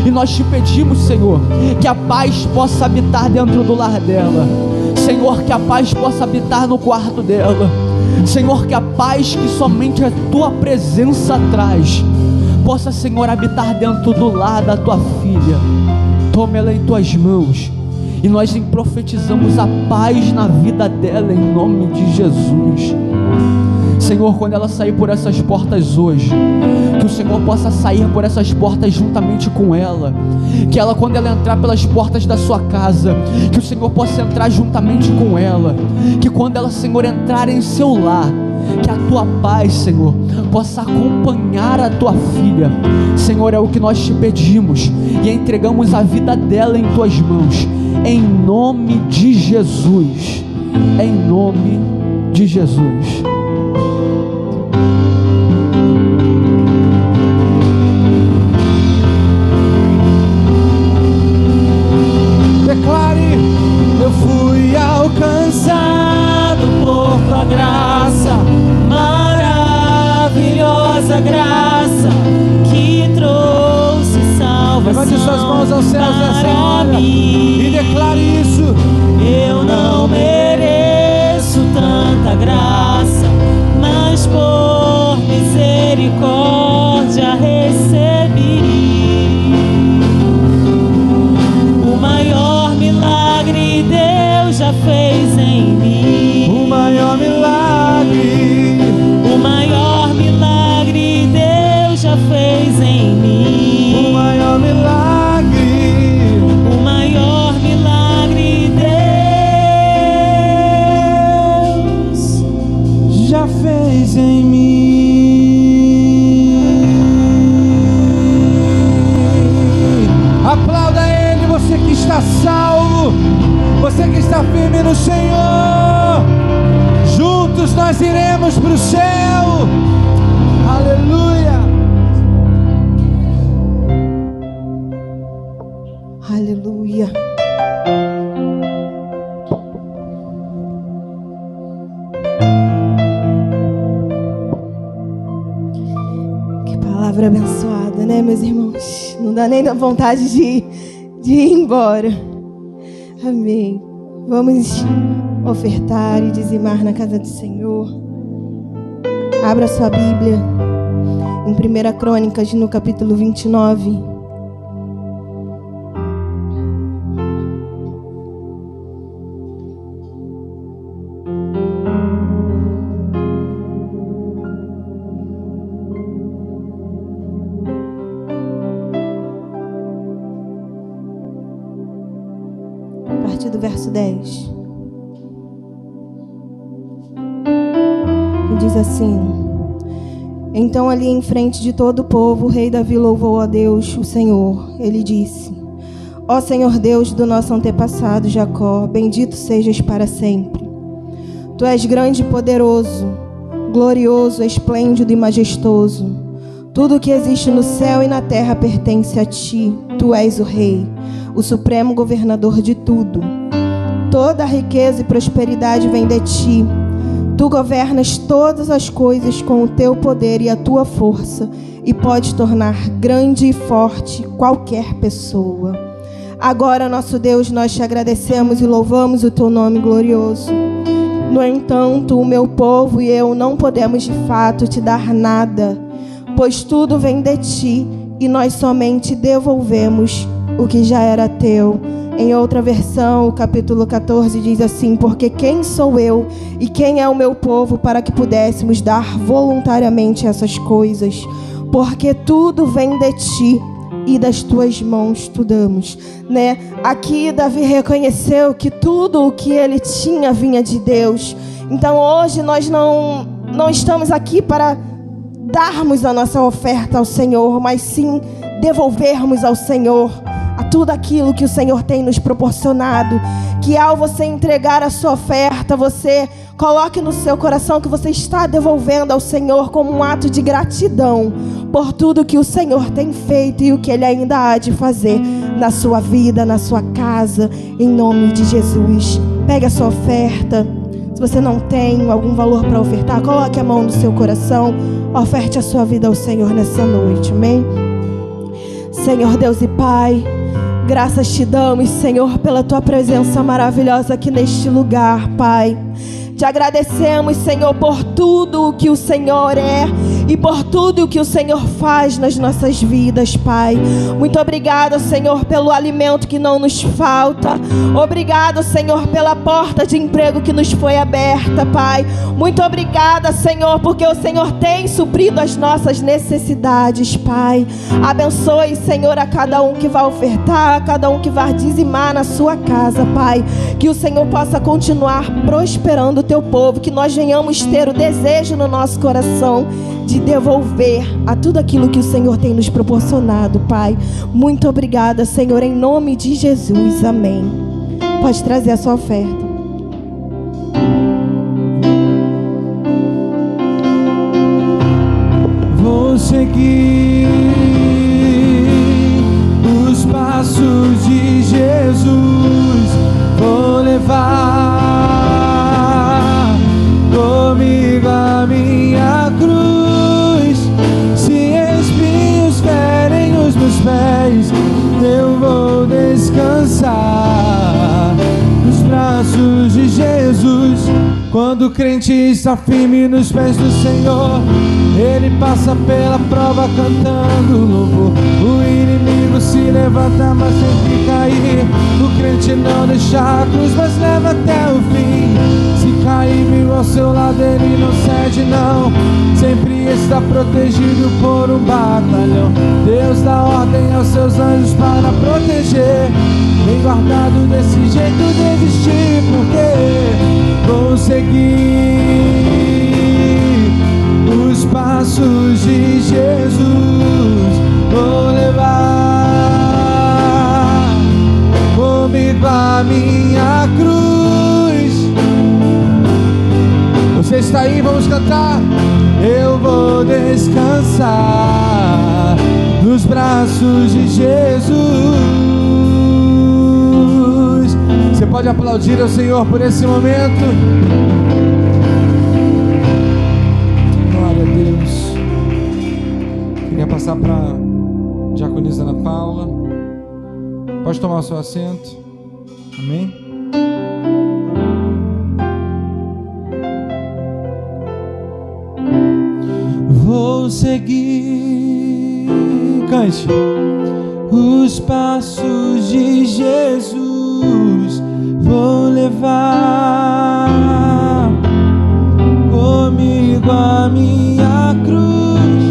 E nós te pedimos, Senhor, que a paz possa habitar dentro do lar dela. Senhor, que a paz possa habitar no quarto dela. Senhor, que a paz que somente a tua presença traz possa, Senhor, habitar dentro do lar da tua filha. Toma ela em tuas mãos e nós profetizamos a paz na vida dela em nome de Jesus. Senhor, quando ela sair por essas portas hoje, que o Senhor possa sair por essas portas juntamente com ela. Que ela, quando ela entrar pelas portas da sua casa, que o Senhor possa entrar juntamente com ela. Que quando ela, Senhor, entrar em seu lar, que a tua paz, Senhor, possa acompanhar a tua filha. Senhor, é o que nós te pedimos e entregamos a vida dela em tuas mãos, em nome de Jesus. Em nome de Jesus. Declare: eu fui alcançado por tua graça, maravilhosa graça que trouxe salvação. Levante suas mãos aos céus nessa hora e declare isso. Eu não mereço tanta graça, mas por misericórdia recebi. O maior milagre Deus já fez em mim. O maior milagre. O maior milagre Deus salvo, você que está firme no Senhor, juntos nós iremos para o céu. Aleluia. Aleluia. Que palavra abençoada, né, meus irmãos? Não dá nem vontade de ir embora. Amém. Vamos ofertar e dizimar na casa do Senhor. Abra sua Bíblia em 1 Crônicas, no capítulo 29. A partir do verso 10. E diz assim: Então ali em frente de todo o povo, o rei Davi louvou a Deus, o Senhor. Ele disse: Ó Senhor Deus do nosso antepassado Jacó, bendito sejas para sempre. Tu és grande e poderoso, glorioso, esplêndido e majestoso. Tudo o que existe no céu e na terra pertence a ti. Tu és o rei, o supremo governador de tudo. Toda a riqueza e prosperidade vem de ti. Tu governas todas as coisas com o teu poder e a tua força, e podes tornar grande e forte qualquer pessoa. Agora, nosso Deus, nós te agradecemos e louvamos o teu nome glorioso. No entanto, o meu povo e eu não podemos de fato te dar nada, pois tudo vem de ti e nós somente devolvemos o que já era teu. Em outra versão, o capítulo 14 diz assim: Porque quem sou eu e quem é o meu povo para que pudéssemos dar voluntariamente essas coisas? Porque tudo vem de ti e das tuas mãos tu damos, né? Aqui Davi reconheceu que tudo o que ele tinha vinha de Deus. Então hoje nós não estamos aqui para darmos a nossa oferta ao Senhor, mas sim devolvermos ao Senhor a tudo aquilo que o Senhor tem nos proporcionado. Que ao você entregar a sua oferta, você coloque no seu coração que você está devolvendo ao Senhor como um ato de gratidão por tudo que o Senhor tem feito e o que Ele ainda há de fazer na sua vida, na sua casa, em nome de Jesus. Pegue a sua oferta. Se você não tem algum valor para ofertar, coloque a mão no seu coração, oferte a sua vida ao Senhor nessa noite, amém? Senhor Deus e Pai, graças te damos, Senhor, pela tua presença maravilhosa aqui neste lugar, Pai. Te agradecemos, Senhor, por tudo o que o Senhor é e por tudo o que o Senhor faz nas nossas vidas, Pai. Muito obrigado, Senhor, pelo alimento que não nos falta. Obrigado, Senhor, pela porta de emprego que nos foi aberta, Pai. Muito obrigada, Senhor, porque o Senhor tem suprido as nossas necessidades, Pai. Abençoe, Senhor, a cada um que vai ofertar, a cada um que vai dizimar na sua casa, Pai. Que o Senhor possa continuar prosperando o teu povo, que nós venhamos ter o desejo no nosso coração de devolver a tudo aquilo que o Senhor tem nos proporcionado, Pai. Muito obrigada, Senhor, em nome de Jesus, amém. Pode trazer a sua oferta. Vou seguir os passos de Jesus, vou levar comigo a minha cruz. Se espinhos ferem os meus pés, eu vou descansar nos braços de Jesus. Quando o crente está firme nos pés do Senhor, ele passa pela prova cantando louvor. O inimigo se levanta, mas sempre cair. O crente não deixa a cruz, mas leva até o fim. Se cair vivo ao seu lado, ele não cede não. Sempre está protegido por um batalhão. Deus dá ordem aos seus anjos para proteger. Bem guardado, desse jeito desistir, porque vou seguir os passos de Jesus. Vou levar comigo comigo a minha cruz. Você está aí, vamos cantar. Eu vou descansar nos braços de Jesus. Você pode aplaudir ao Senhor por esse momento? Glória a Deus. Queria passar para a diaconisa Ana Paula. Pode tomar o seu assento. Amém? Vou seguir, cante, os passos de Jesus. Vou levar comigo a minha cruz.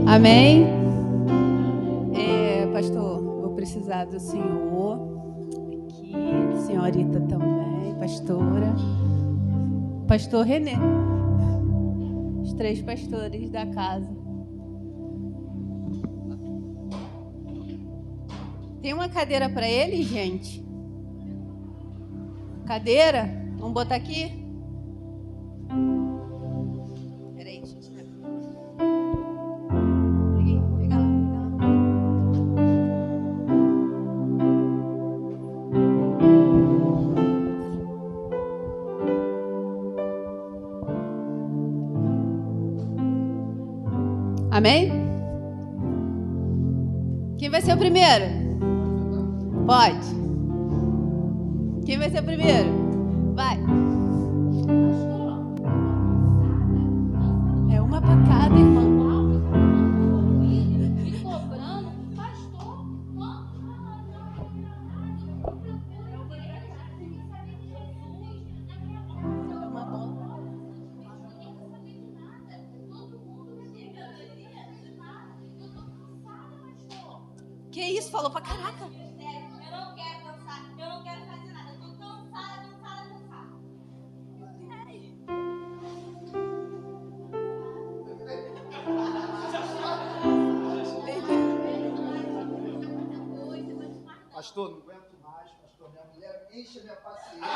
Amém? Pastor, vou precisar do senhor aqui, senhorita também, pastora, pastor Renê, os 3 pastores da casa. Tem uma cadeira para ele, gente? Cadeira? Vamos botar aqui? Peraí, gente. Pega lá. Amém? Quem vai ser o primeiro? Pode. Quem vai ser o primeiro? Vai. É uma pra cada, irmão. Que isso? Falou pra caraca. Eu não quero dançar, eu não quero fazer nada. Eu tô cansada. Pastor, não aguento mais, pastor. Minha mulher enche a minha paciência.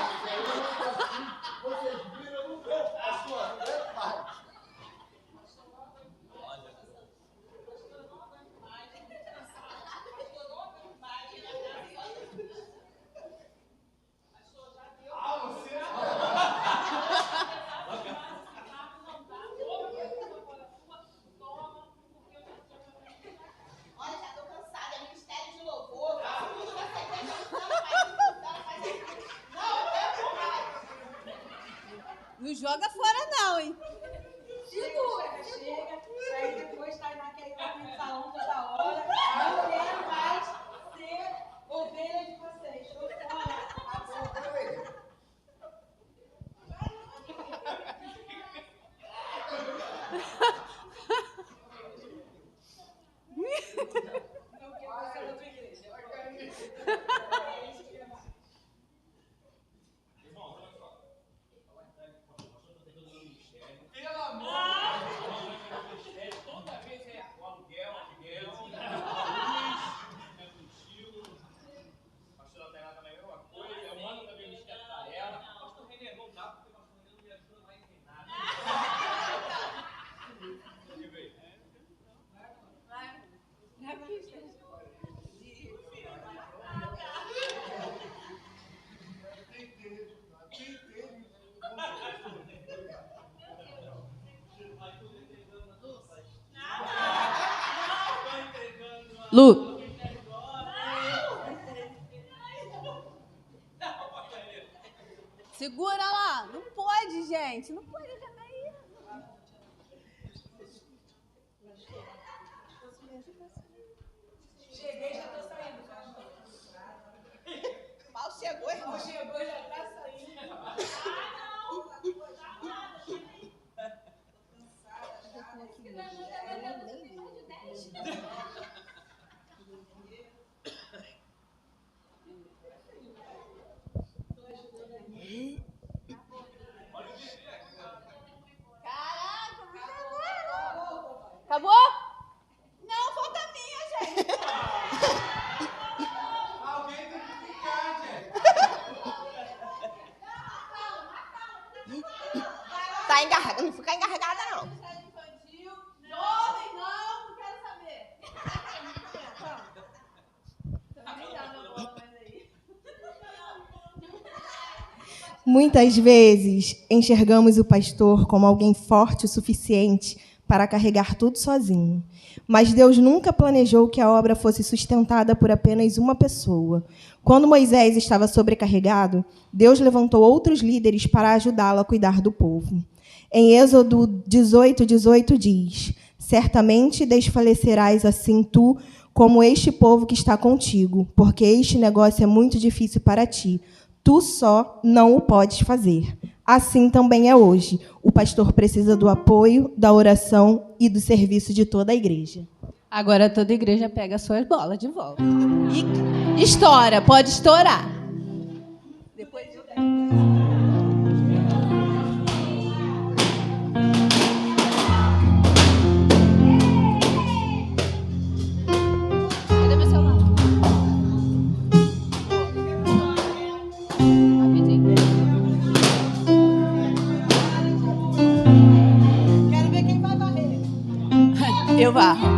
Vocês viram, eu não aguento, pastor, não aguento mais. Não joga fora não, hein? Chega. Aí depois tá naquele salão toda hora. Não quero mais ser ovelha de vocês. Tô fora. Lu. Segura lá. Não pode, gente. Não pode cair. Cheguei, já tô saindo. Mal chegou, irmão. Mal chegou, já tá saindo. Acabou? Não, falta a minha, gente. Alguém tem que ficar. ficar encarregada, não. Jovem, não quero saber. Muitas vezes enxergamos o pastor como alguém forte o suficiente para carregar tudo sozinho. Mas Deus nunca planejou que a obra fosse sustentada por apenas uma pessoa. Quando Moisés estava sobrecarregado, Deus levantou outros líderes para ajudá-lo a cuidar do povo. Em Êxodo 18:18 diz: certamente desfalecerás assim tu, como este povo que está contigo, porque este negócio é muito difícil para ti. Tu só não o podes fazer. Assim também é hoje. O pastor precisa do apoio, da oração e do serviço de toda a igreja. Agora toda a igreja pega as suas bolas de volta. E estoura, pode estourar. Depois eu... Cadê meu celular? Rapidinho. Quero ver quem vai varrer. Eu varro.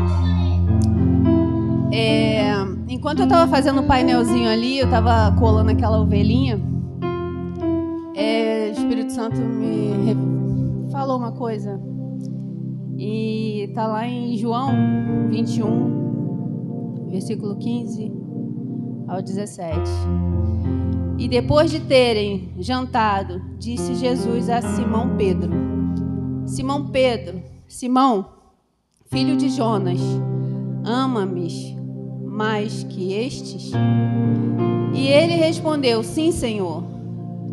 Enquanto eu estava fazendo o painelzinho ali, eu estava colando aquela ovelhinha, o Espírito Santo me falou uma coisa. E está lá em João 21, versículo 15 ao 17. E depois de terem jantado, disse Jesus a Simão Pedro: Simão Pedro, Simão, filho de Jonas, ama-me mais que estes? E ele respondeu: sim, Senhor,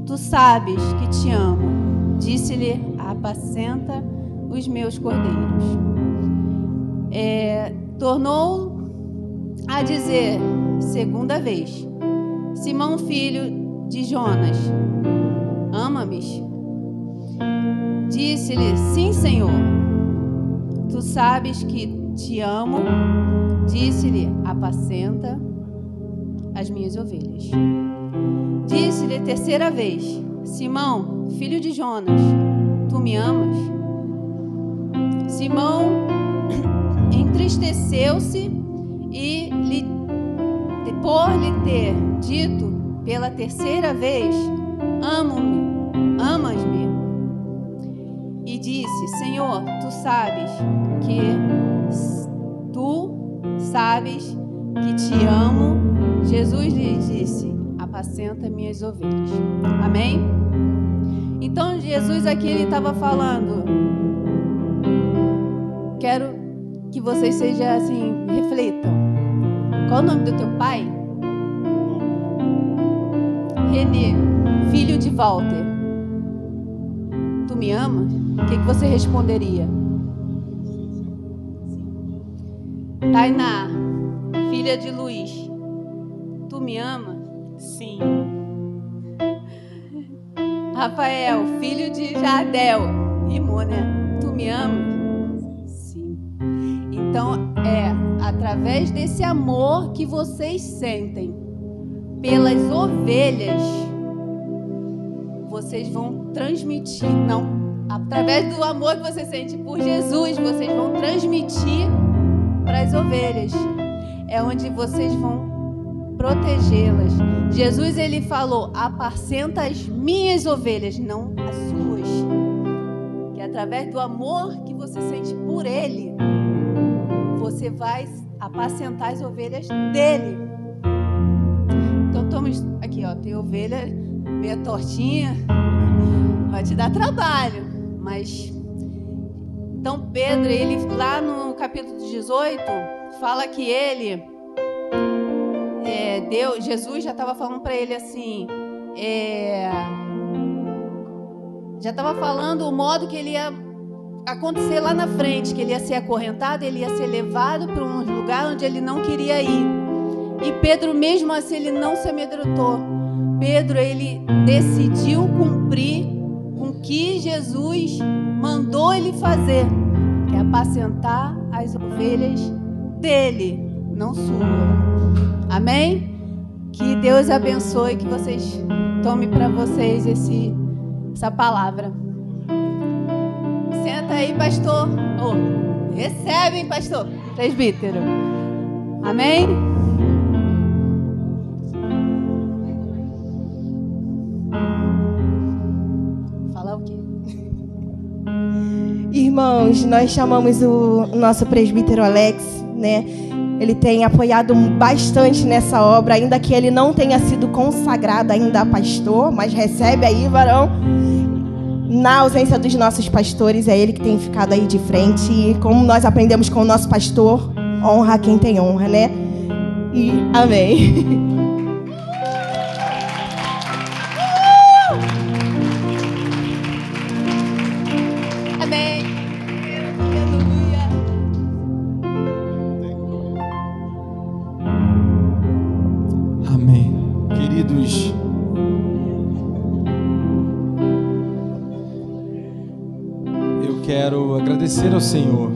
tu sabes que te amo. Disse-lhe: apacenta os meus cordeiros. Tornou a dizer segunda vez: Simão, filho de Jonas, ama-me? Disse-lhe: sim, Senhor, tu sabes que te amo. Disse-lhe: apacenta as minhas ovelhas. Disse-lhe terceira vez: Simão, filho de Jonas, tu me amas? Simão entristeceu-se e, por lhe ter dito pela terceira vez: amo-me, amas-me? E disse: Senhor, tu sabes que te amo. Jesus lhe disse: apacenta minhas ovelhas. Amém? Então Jesus aqui ele estava falando: quero que vocês sejam assim, reflitam. Qual o nome do teu pai? Renê, filho de Walter. Tu me amas? O que você responderia? Tainá, filha de Luiz, tu me ama? Sim. Rafael, filho de Jardel, rimou, né? Tu me ama? Sim. Então, através desse amor que vocês sentem pelas ovelhas, vocês vão transmitir, através do amor que você sente por Jesus, vocês vão transmitir para as ovelhas. É onde vocês vão protegê-las. Jesus ele falou: apacenta as minhas ovelhas, não as suas. Que através do amor que você sente por ele, você vai apacentar as ovelhas dele. Então estamos aqui, ó, tem ovelha meia tortinha, vai te dar trabalho, mas então Pedro, ele lá no capítulo 18, fala que Jesus já estava falando para ele assim, já estava falando o modo que ele ia acontecer lá na frente, que ele ia ser acorrentado, ele ia ser levado para um lugar onde ele não queria ir. E Pedro, mesmo assim, ele não se amedrontou. Pedro, ele decidiu cumprir com o que Jesus mandou ele fazer, que é apacentar as ovelhas dele, não sua. Amém? Que Deus abençoe, que vocês tomem para vocês essa palavra. Senta aí, pastor. Recebe, hein, pastor? Presbítero. Amém? Falar o quê? Irmãos, nós chamamos o nosso presbítero Alex, né? Ele tem apoiado bastante nessa obra, ainda que ele não tenha sido consagrado ainda a pastor, mas recebe aí, varão. Na ausência dos nossos pastores, é ele que tem ficado aí de frente. E como nós aprendemos com o nosso pastor, honra quem tem honra, né? E amém. Amém. Aleluia. Amém. Queridos, eu quero agradecer ao Senhor.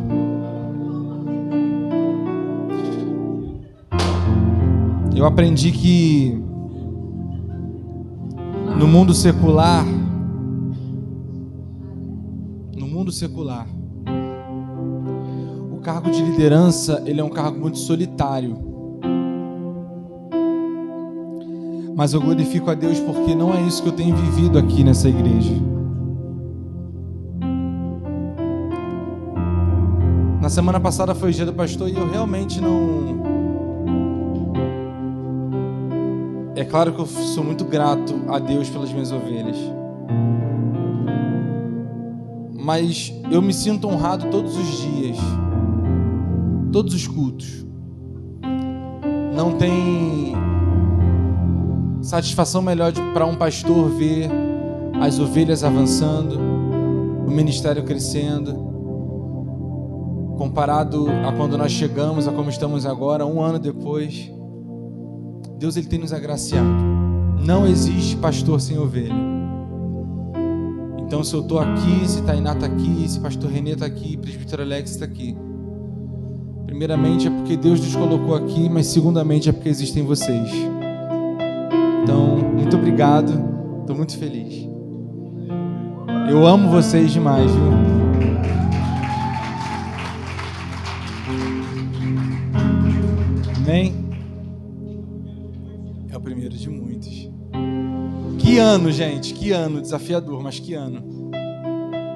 Eu aprendi que no mundo secular, o cargo de liderança, ele é um cargo muito solitário. Mas eu glorifico a Deus porque não é isso que eu tenho vivido aqui nessa igreja. Na semana passada foi o dia do pastor e eu realmente não... É claro que eu sou muito grato a Deus pelas minhas ovelhas. Mas eu me sinto honrado todos os dias, todos os cultos. Não tem satisfação melhor para um pastor ver as ovelhas avançando, o ministério crescendo, comparado a quando nós chegamos, a como estamos agora, 1 ano depois. Deus, ele tem nos agraciado. Não existe pastor sem ovelha. Então, se eu estou aqui, se Tainá está aqui, se pastor Renê está aqui, presbítero Alex está aqui, primeiramente é porque Deus nos colocou aqui, mas segundamente é porque existem vocês. Então, muito obrigado. Estou muito feliz. Eu amo vocês demais, viu? Amém? É o primeiro de muitos. Que ano, gente, que ano desafiador, mas que ano.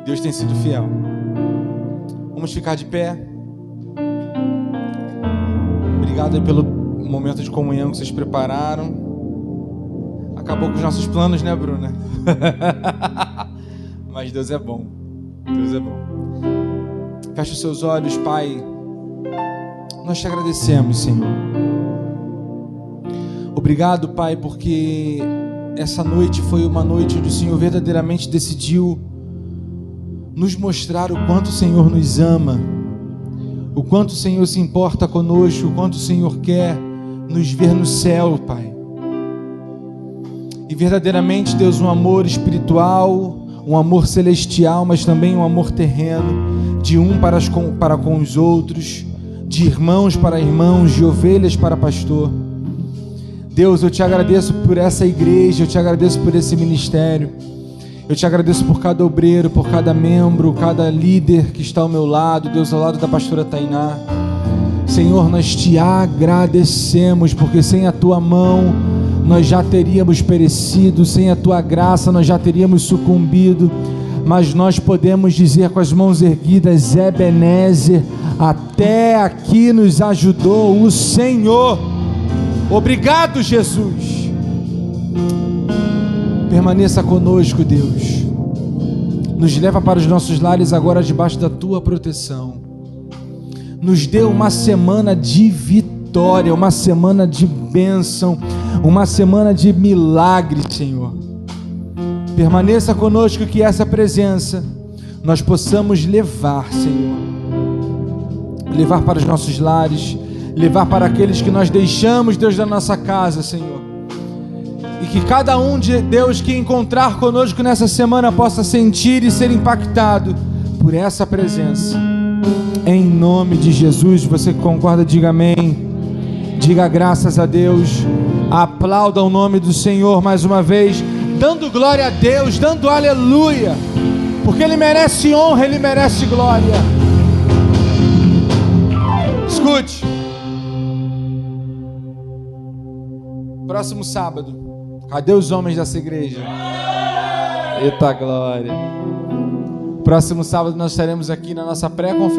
Deus tem sido fiel. Vamos ficar de pé. Obrigado aí pelo momento de comunhão que vocês prepararam. Acabou com os nossos planos, né, Bruna? Mas Deus é bom. Deus é bom. Feche os seus olhos, Pai. Nós te agradecemos, Senhor. Obrigado, Pai, porque essa noite foi uma noite onde o Senhor verdadeiramente decidiu nos mostrar o quanto o Senhor nos ama, o quanto o Senhor se importa conosco, o quanto o Senhor quer nos ver no céu, Pai. E verdadeiramente, Deus, um amor espiritual, um amor celestial, mas também um amor terreno, de um para com os outros, de irmãos para irmãos, de ovelhas para pastor. Deus, eu te agradeço por essa igreja, eu te agradeço por esse ministério, eu te agradeço por cada obreiro, por cada membro, cada líder que está ao meu lado, Deus, ao lado da pastora Tainá. Senhor, nós te agradecemos, porque sem a tua mão nós já teríamos perecido, sem a tua graça nós já teríamos sucumbido, mas nós podemos dizer com as mãos erguidas: Ebenezer, até aqui nos ajudou o Senhor. Obrigado, Jesus. Permaneça conosco, Deus. Nos leva para os nossos lares agora debaixo da tua proteção. Nos dê uma semana de vitória, uma semana de bênção, uma semana de milagre, Senhor. Permaneça conosco, que essa presença nós possamos levar, Senhor. Levar para os nossos lares, levar para aqueles que nós deixamos, Deus, da nossa casa, Senhor. E que cada um de Deus que encontrar conosco nessa semana possa sentir e ser impactado por essa presença. Em nome de Jesus, você que concorda, diga amém. Diga graças a Deus. Aplauda o nome do Senhor mais uma vez, dando glória a Deus, dando aleluia. Porque Ele merece honra, Ele merece glória. Escute. Próximo sábado. Cadê os homens dessa igreja? Eita glória. Próximo sábado nós estaremos aqui na nossa pré-conferência.